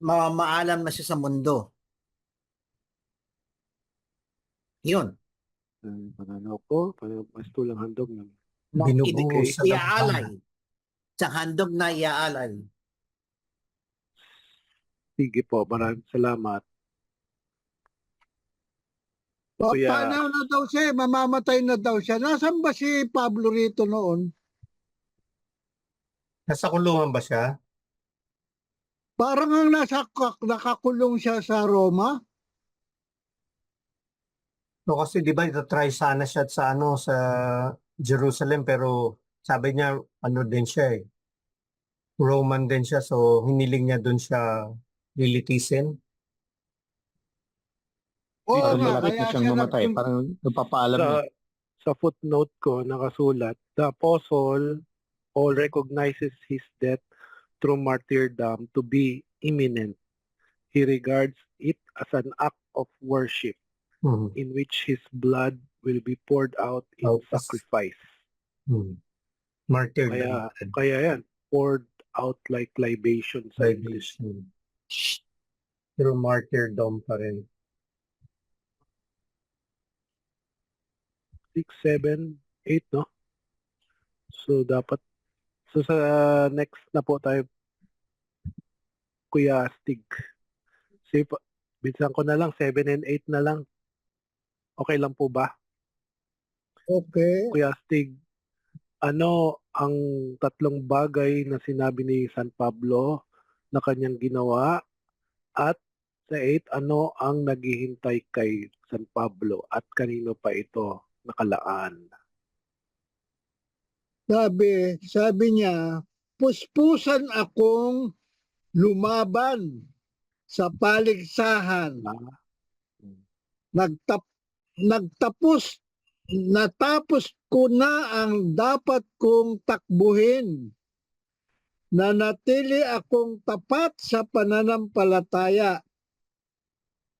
Maalam na siya sa mundo. Yun. Pananaw ko, pastulang handog ng Binubuhos sa Iaalay. Sa handog na iaalay. sige po, maraming salamat. Kuya- Paano na daw siya, mamamatay na daw siya. Nasaan ba si Pablo rito noon? Nasa kulungan ba siya? Parang ang nakakulong siya sa Roma. So kasi di ba try sana siya sa sa Jerusalem pero sabi niya ano din siya eh. Roman din siya so hiniling niya doon siya lilitisin. Oo Parang nga, malapit na kaya siyang siya mamatay. Parang nagpapaalam sa, na. sa footnote ko nakasulat, the apostle all recognizes his death through martyrdom to be imminent. He regards it as an act of worship Mhm. in which his blood will be poured out in Oh, sacrifice. Mhm. Martyr Kaya yan, poured out like libation sa English. Pero martyrdom pa rin. 6, 7, 8, no? So, sa next na po tayo, Kuya Stig. Sige po, binsan ko na lang, 7 and 8 na lang. Okay lang po ba? Okay. Kuya Stig, ano ang 3 bagay na sinabi ni San Pablo na kanyang ginawa? At sa 8, ano ang naghihintay kay San Pablo at kanino pa ito nakalaan? Sabi niya, puspusan akong lumaban sa paligsahan. Natapos ko na ang dapat kong takbuhin. Nanatili akong tapat sa pananampalataya.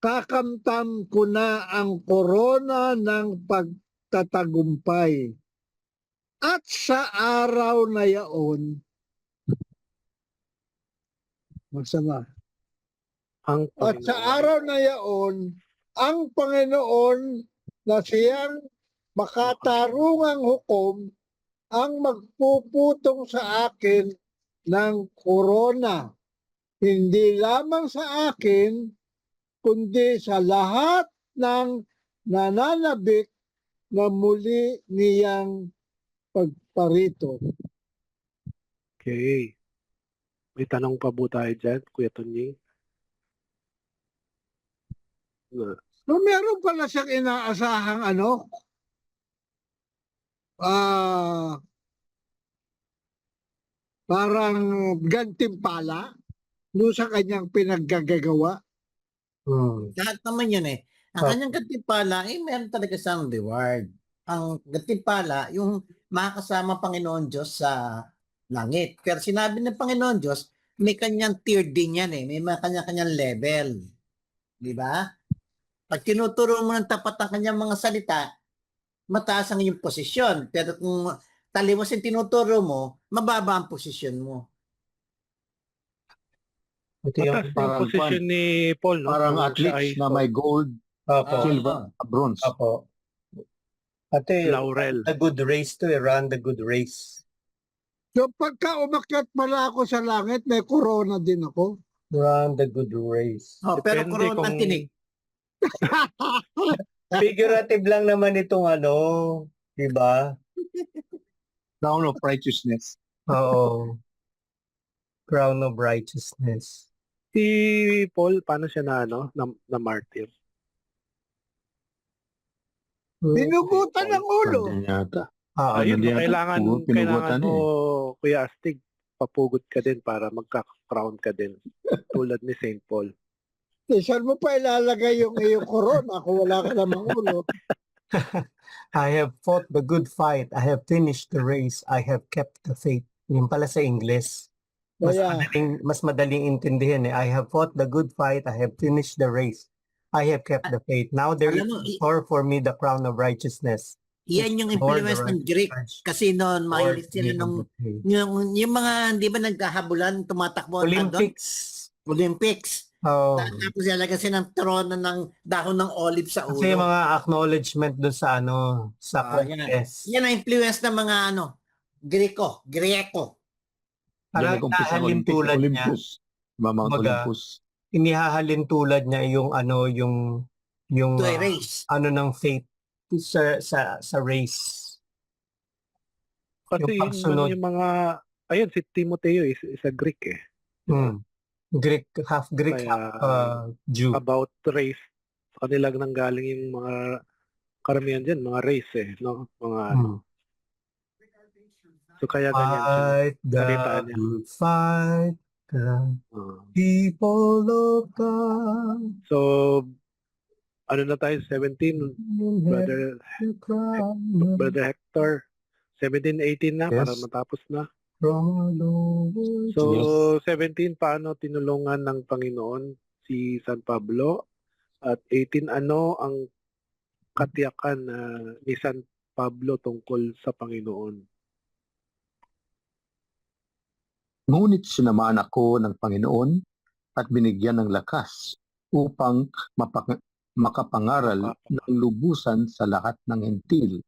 Kakamtam ko na ang korona ng pagtatagumpay. At sa araw na yaon, masama. At sa araw na yaon, ang Panginoon na siyang makatarungang hukom ang magpuputong sa akin ng korona. Hindi lamang sa akin, kundi sa lahat ng nananabik na muli niyang pagparito. Okay. May tanong pa po tayo dyan, Kuya Tunying? So meron pala siyang inaasahang parang gantimpala doon sa kanyang pinaggagawa. Lahat naman yun eh. Ang kanyang gantimpala, meron talaga siyang reward. Ang gantimpala, yung makakasama Panginoon Diyos sa langit. Pero sinabi ng Panginoon Diyos, may kanyang tier din yan eh. May kanya-kanyang level. Di ba? Pag tinuturo mo ng tapat ang kanyang mga salita, mataas ang iyong posisyon. Pero kung talimos yung tinuturo mo, mababa ang posisyon mo. Ito yung, Mataas na yung parang position ni Paul, no? Parang Nung siya athletes ay na may gold, opo, silver, bronze. opo. Ate, laurel. the good race to, run the good race. So pagka umakyat pala ako sa langit, may corona din ako. Run the good race. Oh, pero Depende corona kung ang tinig. Figurative lang naman itong ano, di ba? Crown of righteousness. Oo. Crown of righteousness. si Paul, paano siya na, na martyr? Binugutan ng ulo. Ganyan yata. Ah, Ayun, Ano yata? kailangan Pinugutan mo, eh. Kuya Astig, papugot ka din para magka-crown ka din. Tulad ni St. Paul. Saan mo pa ilalagay yung iyong corona kung wala ka namang ulo? I have fought the good fight. I have finished the race. I have kept the faith. Yun pala sa English. Kaya, Mas madaling intindihin eh. I have fought the good fight. I have finished the race. I have kept the faith. Now there is Alam mo, store for me the crown of righteousness. Yan yung Lord, influence the ng Greek. righteous Kasi noon, Lord, mahilig sila name nung, of the faith. yung mga, hindi ba nagkahabulan, tumatakbo ang tandon? Olympics. Olympics. Oh. Tapos nila kasi ng trono ng dahon ng olive sa ulo. Kasi yung mga acknowledgement doon sa ano, sa Yan. practice. Yan ang influence ng mga Greko. Doon Parang nag-umpisa ang hahalin tulad niya. Olympus. Mount Kumbaga, Olympus. Inihahalin tulad niya yung ano, yung To a race. ano ng faith sa race. Kasi Yung yun pagsunod. yung mga, ayun, si Timoteo is a Greek eh. Greek, half Greek, Kaya, half Jew. about race, sa kanila nanggaling yung mga karamihan dyan, mga race eh, no? Mga ano. So kaya ganyan siya. Fight the salita niya. good fight, the Ah. people of God. So, ano na tayo, 17, Brother Hector. 17, 18 na, Yes. para matapos na. From the Lord. So, 17, paano tinulungan ng Panginoon si San Pablo? At 18, ano ang katiyakan ni San Pablo tungkol sa Panginoon? Ngunit sinamaan ako ng Panginoon at binigyan ng lakas upang makapangaral ng lubusan sa lahat ng hentil.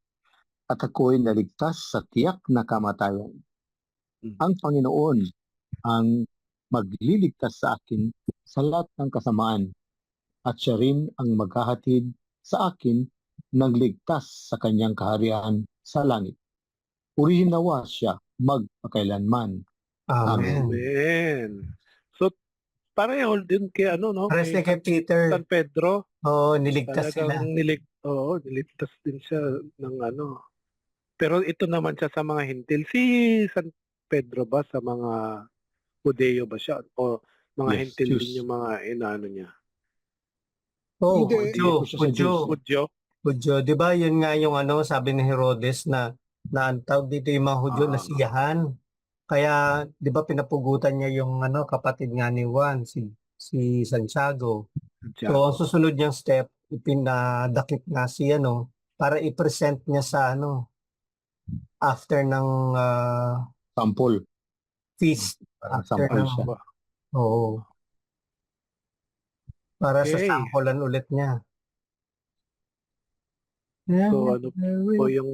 At ako'y naligtas sa tiyak na kamatayan. Ang Panginoon ang magliligtas sa akin sa lahat ng kasamaan at siya rin ang maghahatid sa akin ng ligtas sa kanyang kaharian sa langit. Purihin nawa siya magpakailanman. Amen. Amen. So, pareho din kay ano, no? Pares na kay Peter. San Pedro. Oo, niligtas sila. Talagang niligtas din siya ng ano. Pero ito naman siya sa mga hintil. Si San Pedro ba sa mga Hudeo ba siya? O mga Yes, hintil Jews. din yung mga inaano niya? Oh, Hindi. Hudyo. Di ba yun nga yung ano, sabi ni Herodes na ang tawag dito yung mga Hudyo na siyahan. Kaya, di ba pinapugutan niya yung ano, kapatid nga ni Juan, si Santiago. So, ang susunod niyang step, ipinadakip nga si ano, para i-present niya sa ano, after ng Sampol. feast. Parang After sampol ng, siya. oo. Para sa Okay. sampulan ulit niya. So, ano po yung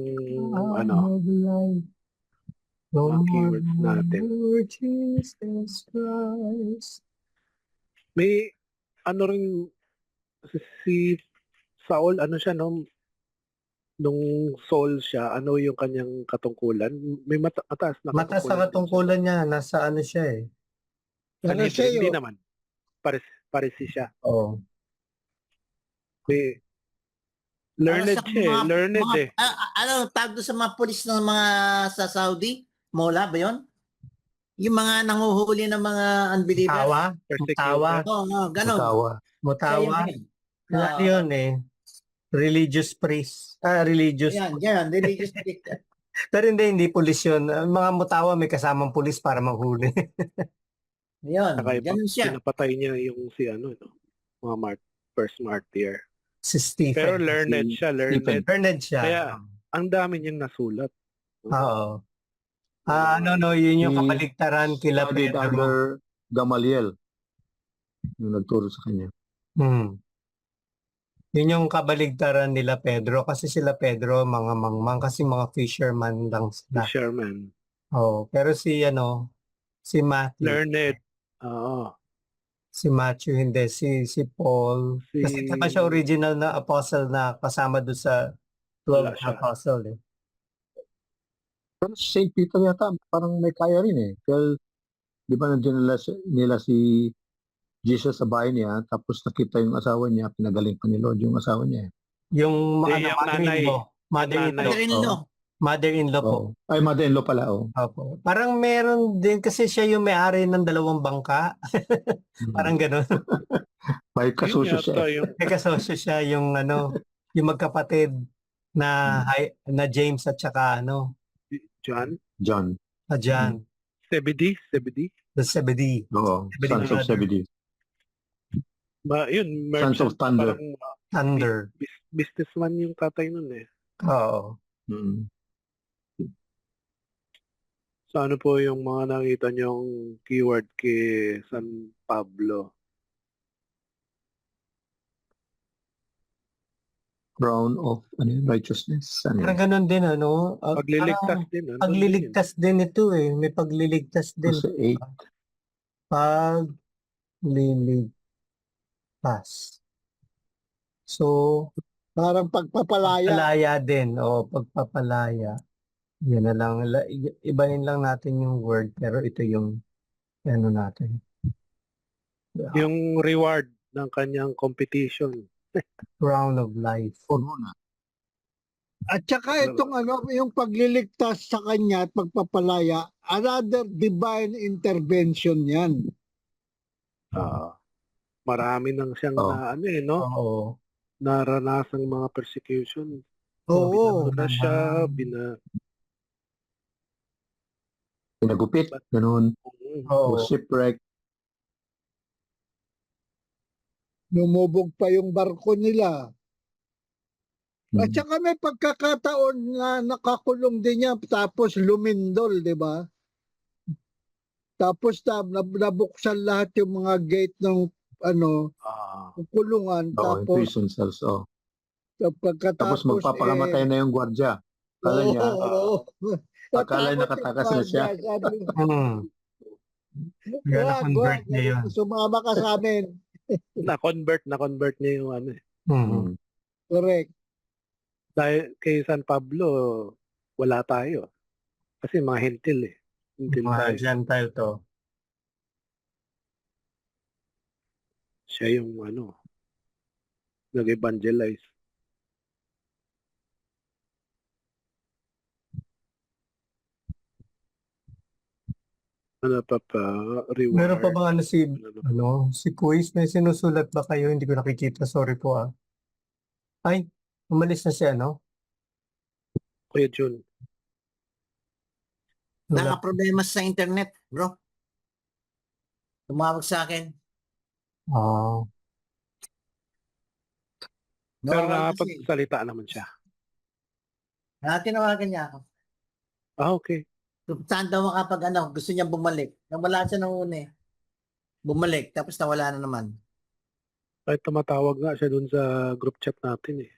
ano, mga keywords natin? May ano rin si Saul, ano siya, no? Nung Saul siya, ano yung kanyang katungkulan? May mataas na Mataas na katungkulan niya, nasa ano siya eh. Ano siya Hindi yun? naman. Parisi siya. Oo. May learned Sa siya eh. Learned eh. Ano, tawag doon sa mga polis ng mga sa Saudi? Mola ba yun? Yung mga nanguhuli ng mga unbelievers? Mutawa? Persecuted. Oo, ganon. Mutawa. Siya yun. Ano yun eh? Religious priest. Religious. Yan, religious priest. Pero hindi pulis yun. Ang mga mutawa may kasamang pulis para manghuli. Yun, Saka ganon siya. pinapatay niya yung si ano, no? Mga first martyr. Si Stephen. Pero learned siya, learned. Learned siya. Kaya, ang dami niyang nasulat. Oo. Yun yung kabaligtaran kila Studied Pedro. under Gamaliel. yung nagturo sa kanya. Hmm. Yun yung kabaligtaran nila Pedro kasi sila Pedro mga mangmang kasi mga fisherman lang sila. Fisherman. Oh, pero si Matthew, Learned. Oo. si Matthew hindi si Paul Si- kasi di ba siya original na apostle na kasama doon sa 12 Wala siya. apostle eh. Pero si St. Peter yata, parang may kaya rin eh. Well, di ba nandiyan nila si Jesus sa bahay niya, tapos nakita yung asawa niya, pinagaling pa ni Lord yung asawa niya. Yung Hindi, yung nanay. mother-in-law. Mother-in-law. Mother-in-law po. Oo. Ay, mother-in-law pala, oh. Opo. Parang meron din kasi siya yung may-ari ng 2 bangka. Parang gano'n. May Yun kasusyo yata siya. yung May kasosyo siya yung yung magkapatid na na James at saka John. John. John, Zebedee. the Zebedee. Oo. Zebedee Sons of brother. Zebedee. Yun, Sons of merchant. Thunder. Parang Thunder. businessman yung tatay nun eh. Oo. Mm. So ano po yung mga nakita niyong keyword kay San Pablo? Crown of righteousness. Ano Parang yun? ganun din Pagliligtas parang din. Ano pagliligtas din ito eh. May pagliligtas din. Verse 8. Pagliligtas. So, Parang pagpapalaya. pagpapalaya din. O, pagpapalaya. Yan na lang. Ibahin lang natin yung word pero ito yung natin. Yung reward ng kanyang competition. Crown of life. Corona. At saka itong yung pagliligtas sa kanya at pagpapalaya, another divine intervention yan. Marami nang siyang Oh. no? Oo. Naranasang mga persecution. Oo. Binato na siya, Pinagupit. Ganun. Oo. O shipwreck. Lumubog pa yung barko nila. At Mm. saka may pagkakataon na nakakulong din niya tapos lumindol, di ba? Tapos nabuksan lahat yung mga gate ng kulungan. Oo, Tapos prison cells. Oh. pagkatapos Tapos magpapakamatay na yung gwardya. Akala niya, akala niya nakatakas na siya. Kaya na-convert niya yun. Sumama ka sa amin. na-convert niya yung Mm. Correct. Dahil kay San Pablo, wala tayo. Kasi mga hentil eh. Hentil Mga tayo. Gentile to. Siya yung nag-evangelize. Ano pa reward? Meron pa ba si Quiz? May sinusulat ba kayo? Hindi ko nakikita. Sorry po ah. Ay, umalis na siya, Kuya Jun. Wala. Naka-problema sa internet, bro. Tumawag sa akin. Ah. Pero Normal kasi. nakapagsalita naman siya. Tinawagan niya ako. Okay. Saan daw makapag gusto niya bumalik. Nawala siya nung una eh. Bumalik, tapos nawala na naman. Kahit tumatawag nga siya dun sa group chat natin eh.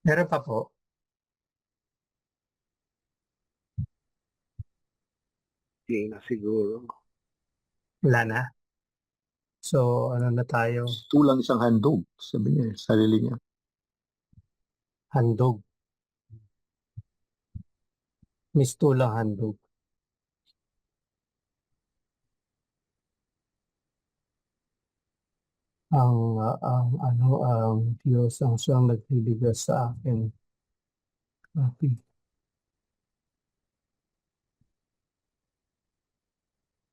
Meron pa po. Hindi na siguro. Wala na. So, ano na tayo? Tulang isang handog. Sabi niya, sarili niya. Handog. Mistulang handog. Ang Diyos ang siyang nagbibigay sa akin. Okay.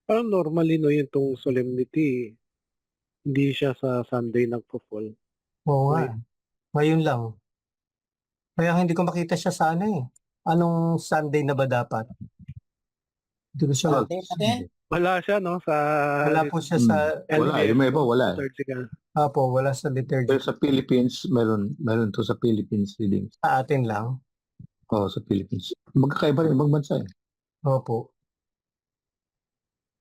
Parang normally yung solemnity, hindi siya sa Sunday nagpo-fall. Oo nga. Ngayon lang. Kaya hindi ko makita siya sa Anong Sunday na ba dapat? Hindi ko siya Wala siya sa... Wala po siya sa Wala. Yung may iba, wala. Liturgical. wala sa liturgy. Pero sa Philippines, meron to sa Philippines reading. Sa atin lang. sa Philippines. Magkakaiba rin ibang bansa eh. Opo.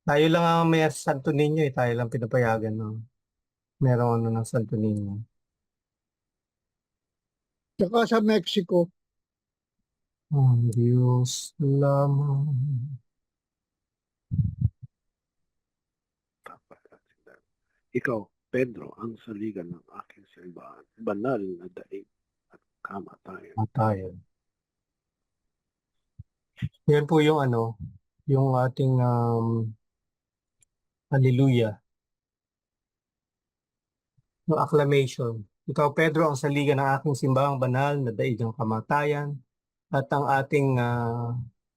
Tayo lang ang may Santo Niño eh. Tayo lang pinapayagan no. Meron ng Santo Niño. Tsaka sa Mexico, Ang Diyos lamang. Ikaw, Pedro, ang saligan ng aking simbahan, banal na daig at kamatayan. Tayo. Yan po yung yung ating hallelujah. Yung acclamation. Ikaw, Pedro, ang saligan ng aking simbahang banal na daig ng kamatayan. At ang ating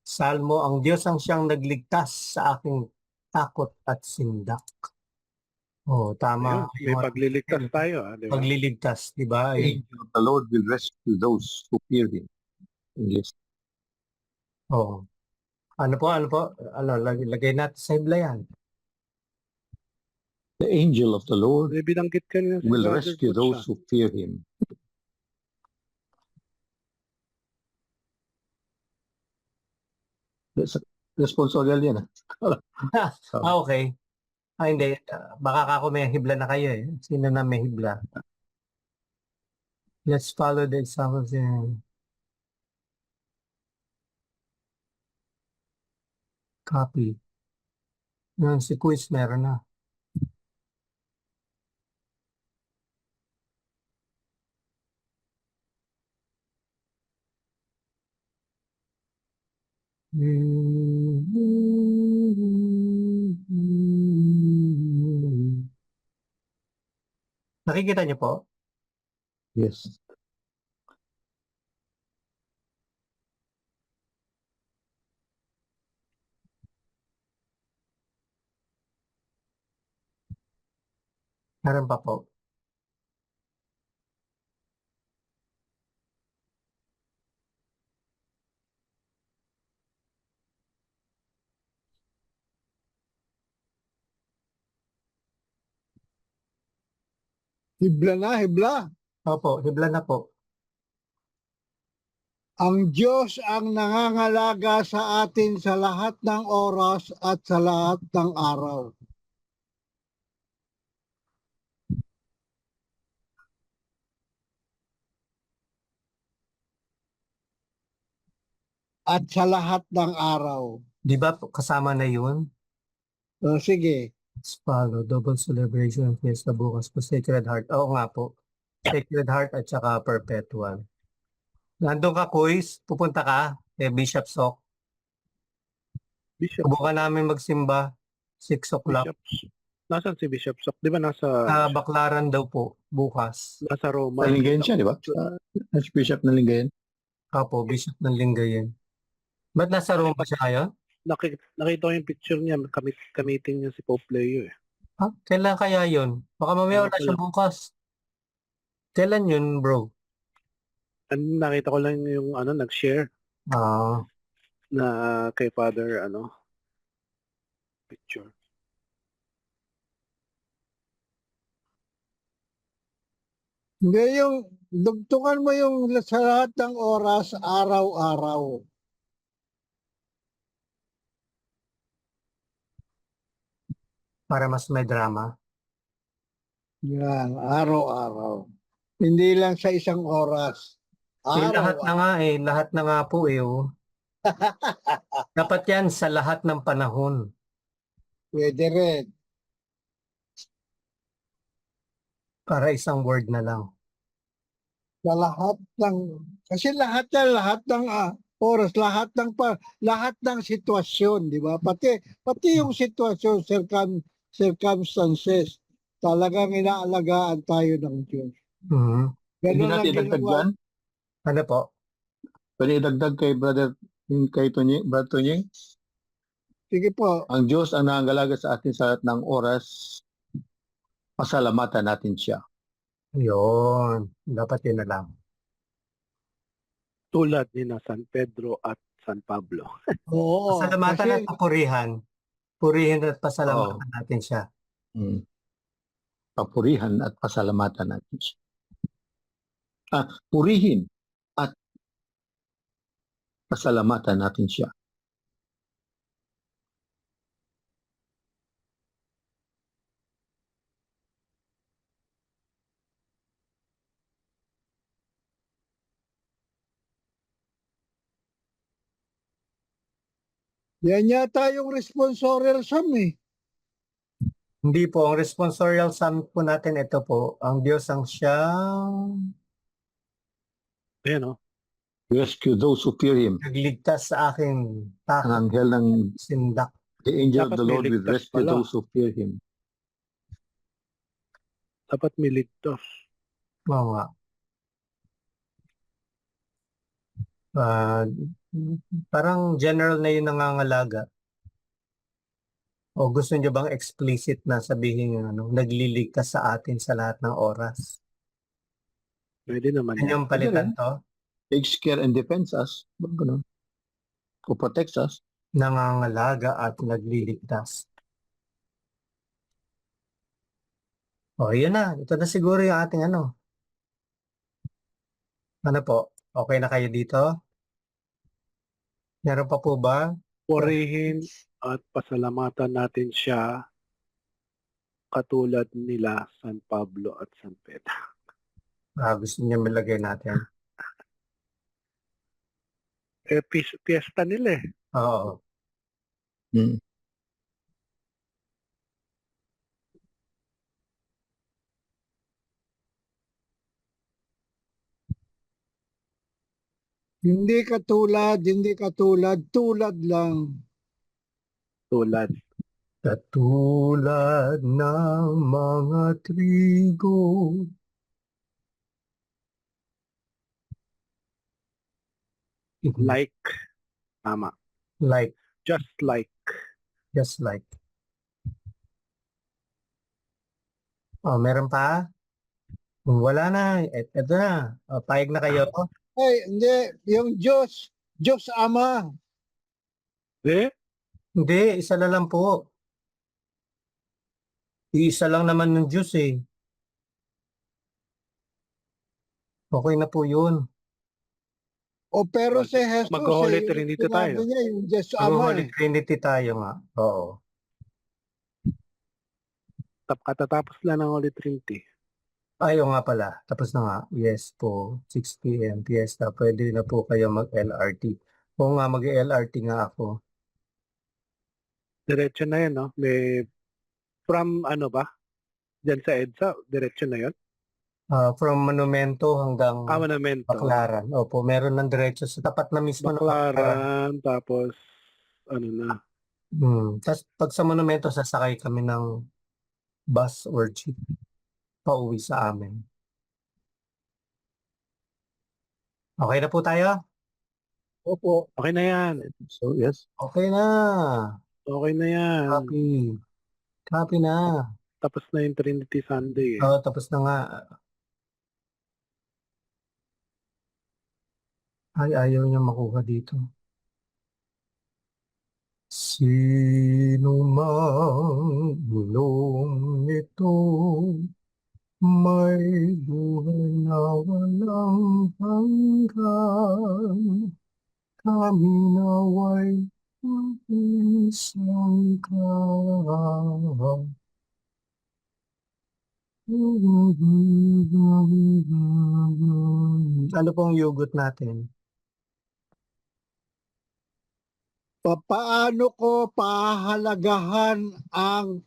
salmo, ang Diyos ang siyang nagligtas sa aking takot at sindak. Oh, tama. Ayun, may pagliligtas tayo, di ba? Pagliligtas, di ba? The angel of the Lord will rescue those who fear Him. English. Oh. Ano po? Lagay natin sa Biblia yan. The angel of the Lord May binanggit ka niya si will Brother rescue Butch, those who fear Him. Responsorial yan. Okay. Hindi. Baka ako may hibla na kayo eh. Sino na may hibla? Let's follow the examples in copy. Yung si quiz meron na. Nakikita niyo po? Yes. Meron pa po. hibla na, hibla. Opo, hibla na po. Ang Diyos ang nangangalaga sa atin sa lahat ng oras at sa lahat ng araw. At sa lahat ng araw. Di ba kasama na yun? O, sige. Let's follow. Double celebration fiesta bukas po. Sacred Heart. Oo nga po. Sacred Heart at saka Perpetual. Nandun ka, Kuis. Pupunta ka. Bishop Sok. Bishop, Subukan namin magsimba. 6 o'clock. Bishop, nasan si Bishop Sok? Di ba nasa Baklaran daw po. Bukas. Roma? Sa Lingayen siya, di ba? Archbishop ng Lingayen. Opo, Bishop ng Lingayen. Ba't nasa Roma siya ngayon? Nakita ko yung picture niya, kamiting niya si Pope Leo eh. Ha? Kailan kaya yun? Baka mamaya wala siya bukas. Kailan yun, bro? Nakita ko lang yung nag-share Ah, na kay Father picture. Hindi yung, dugtungan mo yung sa lahat ng oras, araw-araw. para mas may drama. Yan, araw-araw. Hindi lang sa isang oras. Lahat na Araw-araw. nga eh. Lahat na nga po eh. Oh. Dapat yan sa lahat ng panahon. Pwede rin. Para isang word na lang. Sa lahat ng, kasi lahat ng oras, lahat ng sitwasyon, di ba? Pati yung sitwasyon, circumstances, talagang inaalagaan tayo ng Diyos. Mhm. Pwede Ganun lang natin idagdag ginawa. dyan? Ano po? Pwede idagdag kay Brother Tunying? Sige po. Ang Diyos ang nangangalaga sa atin sa lahat ng oras. Pasalamatan natin siya. Yun. Dapat yun na lang. Tulad ni na San Pedro at San Pablo. Oo. Pasalamatan kasi- at papurihan. Purihin at pasalamatan natin siya. Papurihan at pasalamatan natin siya. Purihin at pasalamatan natin siya. Yan yata yung responsorial sum eh. Hindi po, ang responsorial sum po natin ito po, ang Diyos ang siyang Ayan, oh. Rescue those who fear Him. nagligtas sa aking Ang takot anghel ng sindak. the angel of Dapat the may Lord will ligtas rescue pala. those who fear Him. Dapat may ligtas. Oo nga. Ah, parang general na yung nangangalaga. O gusto niyo bang explicit na sabihin yung nagliligtas sa atin sa lahat ng oras? Pwede naman Yan yan. yung palitan to? Takes care and defends us. Ganun. Who protects us. Nangangalaga at nagliligtas. O, yun na. Ito na siguro yung ating ano. Ano po? Okay na kayo dito? Meron pa po ba? Purihin at pasalamatan natin siya katulad nila San Pablo at San Pedro. Gusto niyo malagay natin? Piyesta nila eh. Oo. Hmm. Hindi katulad, tulad lang. Tulad. Katulad ng mga trigo. Like. Tama. Like, Just like. just like. Oh, meron pa? Kung wala na, eto na. Payag na kayo. Ay, hindi. Yung Diyos, Diyos Ama. Eh? Hindi, isa na lang po. Iisa lang naman ng Diyos eh. Okay na po yun. O pero si Jesus, Mag-Holy yung Trinity sinabi tayo. niya, yung Diyos Ama Mag-Holy eh. Trinity tayo nga. Oo. Katatapos lang ng Holy Trinity. Ayaw nga pala. Tapos na nga. Yes po. 6 p.m. Fiesta. Pwede na po kayo mag-LRT. Oo nga, mag-LRT nga ako. Diretso na yun, no? May from ano ba? Diyan sa EDSA, diretso na yun? From Monumento hanggang Monumento. Baclaran. Opo, meron ng diretso sa tapat na mismo ng Baclaran. Baclaran, tapos ano na. Tapos pag sa Monumento, sasakay kami ng bus or jeep pauwi sa amin. Okay na po tayo? Opo. Okay na yan. So, yes. Okay na. Okay na yan. Copy. Copy na. Tapos na yung Trinity Sunday eh. Oo, tapos na nga. Ay, ayaw niya makuha dito. Sino mang bulong ito, may buhay na walang hanggan. Kami naway isang Ano pong yugot natin? Paano ko pahalagahan ang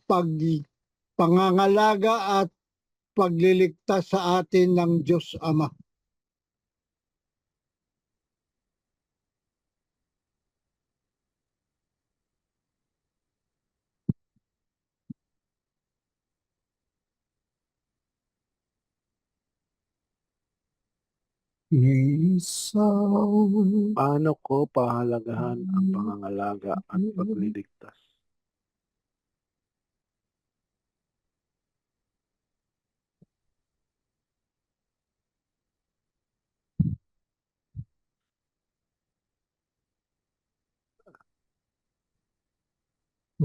pangangalaga at pagliligtas sa atin ng Diyos Ama? Isang Paano ko pahalagahan ang pangangalaga at pagliligtas?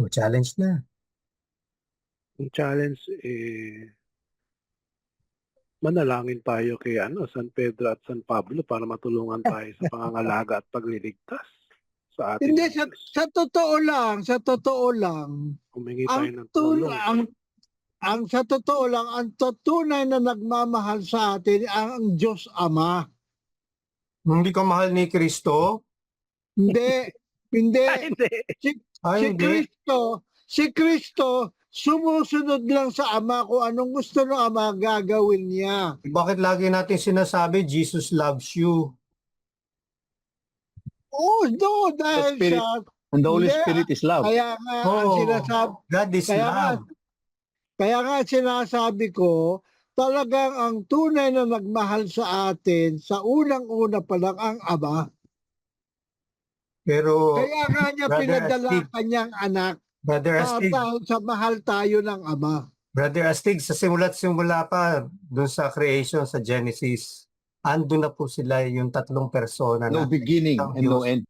challenge na. Ang challenge eh manalangin tayo kay San Pedro at San Pablo para matulungan tayo sa pangangalaga at pagliligtas sa atin. Hindi, sa totoo lang, Humingi tayo ang ng tul tulong. ang sa totoo lang, ang tunay na nagmamahal sa atin ang Diyos Ama. Hindi ka mahal ni Kristo? Hindi, hindi. Hindi. Hindi. Si Kristo, sumusunod lang sa Ama kung anong gusto ng Ama gagawin niya. Bakit lagi natin sinasabi, Jesus loves you? Oh, no, dahil Spirit. sa And the Holy Hindi. Spirit is love. kaya nga ang Oh, sinasabi, God is Kaya nga, love. kaya nga sinasabi ko, talagang ang tunay na nagmahal sa atin, sa unang-una pa lang ang Ama. Pero, Kaya nga niya Brother pinadala Astig, kanyang anak Brother Astig, dahil sa mahal tayo ng Ama. Brother Astig, sa simula't simula pa, dun sa creation, sa Genesis, ando na po sila yung tatlong persona No na. beginning Ang and no Diyos. end.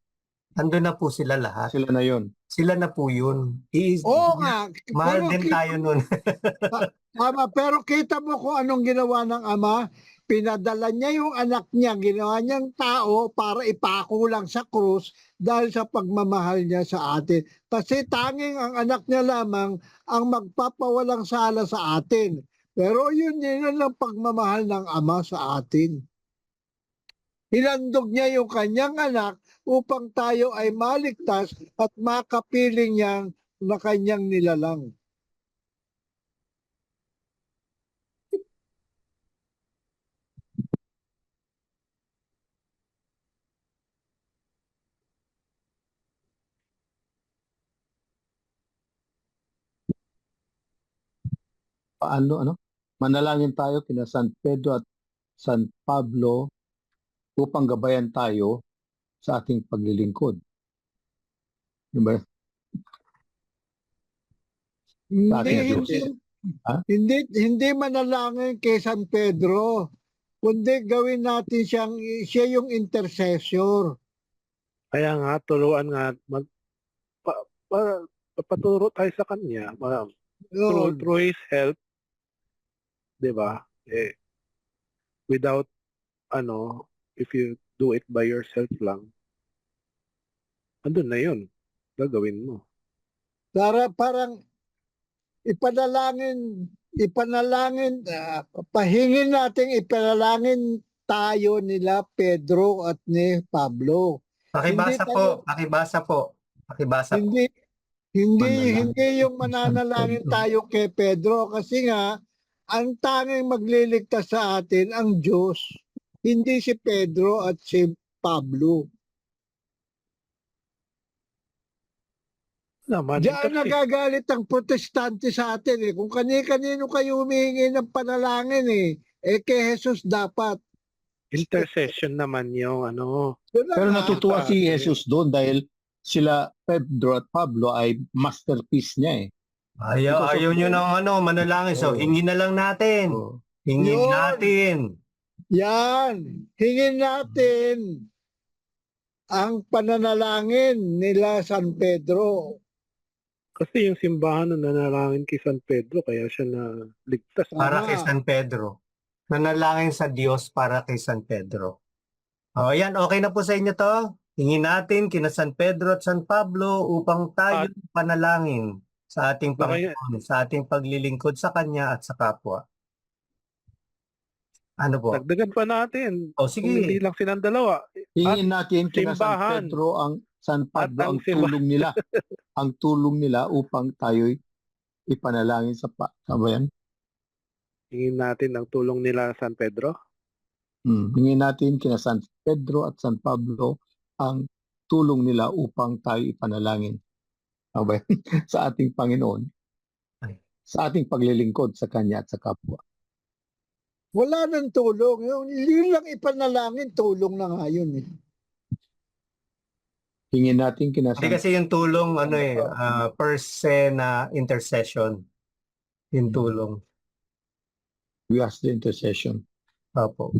Ando na po sila lahat. Sila na yon. Sila na po yun. Oo nga, Mahal pero din kita, tayo nun. Ama, pero kita mo kung anong ginawa ng Ama. Pinadala niya yung anak niya, ginawa niyang tao para ipako lang sa krus dahil sa pagmamahal niya sa atin. Kasi tanging ang anak niya lamang ang magpapawalang sala sa atin. Pero yun ang pagmamahal ng Ama sa atin. Hinandog niya yung kanyang anak upang tayo ay maligtas at makapiling niyang na kanyang nilalang. Paano, manalangin tayo kina San Pedro at San Pablo upang gabayan tayo sa ating paglilingkod. Diba? Sa ating Diyos. Ha? Hindi manalangin kay San Pedro, kundi gawin natin siya yung intercessor. Kaya nga, turuan nga, paturo tayo sa kanya. Yun. Through his help, di ba? Without, if you do it by yourself lang, andun na yun. Gagawin mo. Parang pahingin natin ipanalangin tayo nila Pedro at ni Pablo. Pakibasa po. Hindi yung mananalangin tayo kay Pedro kasi nga ang tanging magliligtas sa atin ang Diyos, hindi si Pedro at si Pablo. Naman, Diyan nagagalit ang protestante sa atin kung kani-kanino kayo humihingi ng panalangin kay Jesus dapat. intercession naman yung Yun na Pero nga. natutuwa si Jesus doon dahil sila Pedro at Pablo ay masterpiece niya eh. Ayaw nyo ng manalangin. So, Oo. hingin na lang natin. Oh. Hingin Yun. natin. Yan, hingin natin ang pananalangin nila San Pedro. Kasi yung simbahan na nanalangin kay San Pedro, kaya siya na ligtas. Para Aha. kay San Pedro. Nanalangin sa Diyos para kay San Pedro. O, yan. Okay na po sa inyo to. Hingin natin kina San Pedro at San Pablo upang tayo panalangin sa ating Panginoon, sa ating paglilingkod sa Kanya at sa kapwa. Ano po? Dagdagan pa natin. O, Kung hindi sige. lang silang dalawa. Hingin natin kina San simbahan. Pedro San Pablo At ang ang tulong nila. Ang tulong nila upang tayo'y ipanalangin sa bayan. Hingin natin ang tulong nila San Pedro. Hingin natin kina San Pedro at San Pablo ang tulong nila upang tayo ipanalangin sa ating Panginoon, sa ating paglilingkod sa Kanya at sa kapwa. Wala nang tulong. Yun lang ipanalangin, tulong na nga yun Hingin natin kina Hindi San kasi yung tulong, per se na intercession. Yung tulong. we ask the intercession. Opo.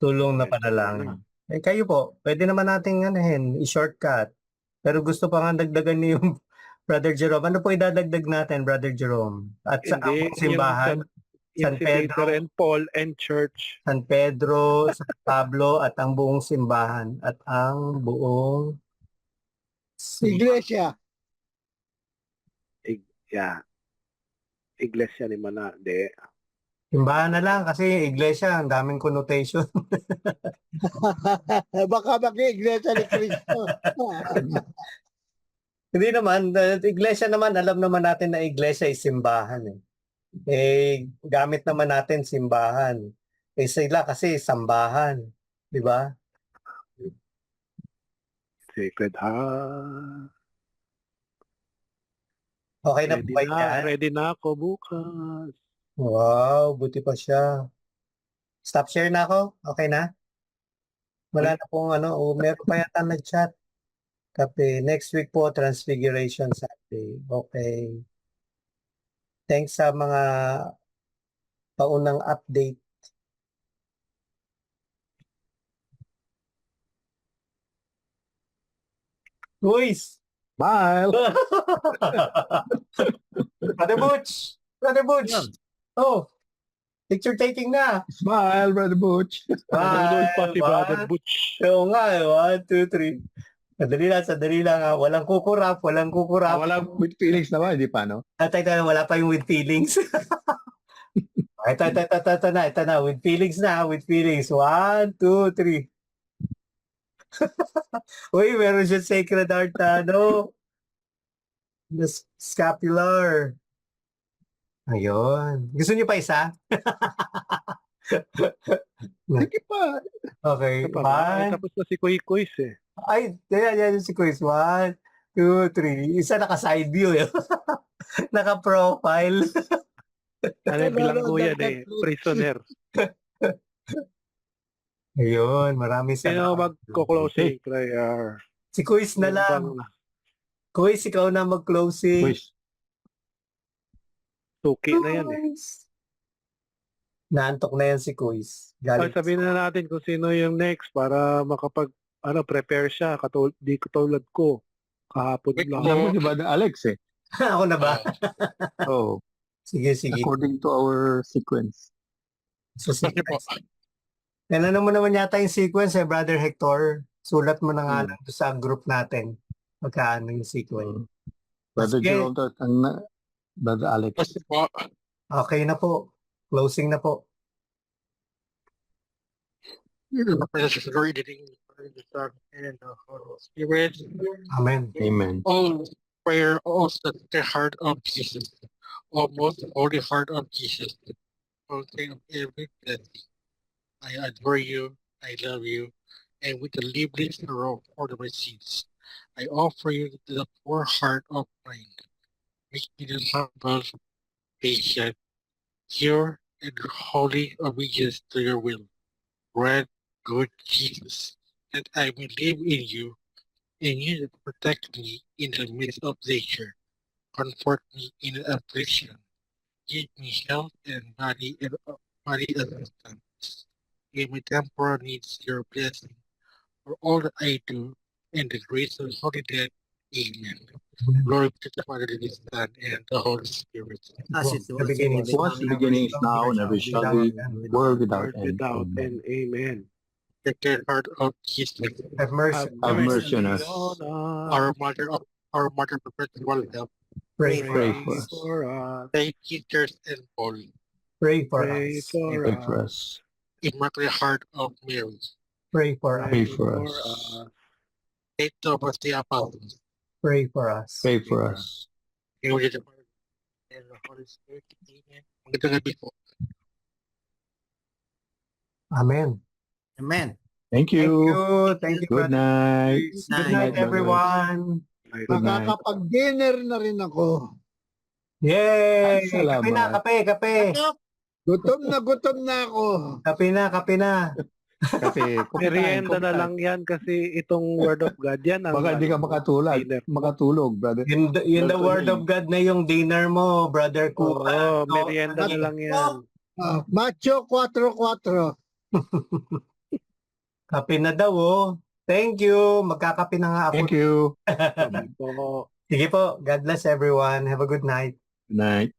Tulong na panalangin. Kayo po, pwede naman nating i-shortcut. Pero gusto pa nga dagdagan niyo yung Brother Jerome. Ano po idadagdag natin, Brother Jerome? At sa Hindi, ang simbahan? San si Peter Pedro. and Paul and church. San Pedro, San Pablo, at ang buong simbahan. At ang buong Iglesia. Yeah. Iglesia ni Mana. De. simbahan na lang kasi iglesia, ang daming connotation. Baka maki-iglesia ni Cristo. Hindi naman, iglesia naman, alam naman natin na iglesia ay simbahan eh. Gamit naman natin simbahan. Sila kasi sambahan. Di ba? Sacred Heart. Okay na Ready po ba na, yan? ready na ako bukas. Wow, buti pa siya. Stop share na ako? Okay na? Wala na pong meron pa yata nag-chat. Kape. Next week po, Transfiguration Sunday. Okay. Thanks sa mga paunang update. Luis! Smile! Brother Butch! Brother Butch! Yun. Oh! Picture taking na! Smile, Brother Butch! Nanonood pa si Brother One. Butch. Oo nga, 1, 2, 3. Sadali lang ha. Walang kukurap, walang kukurap. Wala with feelings naman, hindi pa, no? Wala pa yung with feelings. Ito na. With feelings na, with feelings. 1, 2, 3. Uy, meron siya sacred heart na, the scapular. Ayun. Gusto niyo pa isa? Sige pa. Okay. Ito pa, One. tapos na si Kuy Kuys eh. Ay, yan si Quiz. 1, 2, 3. Isa naka-side view eh. Naka-profile. Ano yung bilanggo yan eh, prisoner. Ayun, marami Sino salamat. magko-closing prayer? Si Quiz na lang. Quiz, ikaw na mag-closing. Quiz. Suki na yan eh. Quiz. Naantok na yan si Quiz. Ay, Galing. sabihin na natin kung sino yung next para prepare siya. Di katulad ko. Kahapon Wait, lang. Alam mo si Brother Alex eh. Ako na ba? Oh, Sige. according to our sequence. So, Sige po. Ano mo naman yata yung sequence Brother Hector? Sulat mo na nga lang doon sa group natin. Magkaano yung sequence. Brother Sige. Gerald at Brother Alex. Kasi po, Okay na po. Closing na po. the presence of the Lord, the Son, and the Holy Spirit. Amen. Amen. All prayer, all the heart of Jesus, almost holy heart of Jesus, fountain of every blessing. I adore you, I love you, and with the lively sorrow for my sins, I offer you the poor heart of mine. Make me the humble, patient, pure, and holy obedience to your will. Grant, good Jesus, that I may live in you, and you protect me in the midst of danger. Comfort me in affliction. Give me health and body assistance. Give me temporal needs your blessing for all that I do, and the grace of the Holy Dead. Amen. Glory be to the Father, the Son, and the Holy Spirit. As it The was, beginning, it was, Was the beginning is now and ever shall be, world without end. Without Amen. and amen. Sacred Heart of Jesus, Have mercy. Have mercy on us. our Mother perpetual help. Pray for Pray us. for us. For us. Saint Peter's and Paul, Pray for Pray us. for Pray us. for us. Immaculate Heart of Mary, Pray for us. Pray for us. Saint Thomas the Apostle, Pray for us. Pray for us. in which the Father and the Holy Spirit. Amen. Magandang gabi po. Amen. Amen. Thank Thank you. you. Thank you, Good brother. night. Good night, brother. everyone. Good night. Makakapag-dinner na rin ako. Yay! Ay, salamat. Kape na, kape. Gutom na ako. Kape na. Kasi Merienda na lang yan kasi itong Word of God yan. ang baka hindi ka makatulog, brother. Yun the word of God na yung dinner mo, brother Oo, Kuka. merienda na lang yan. Macho 4-4. Kape na daw, oh. Thank you. Magkakape na nga ako. Thank you. Oo. Sige po. God bless everyone. Have a good night. Good night.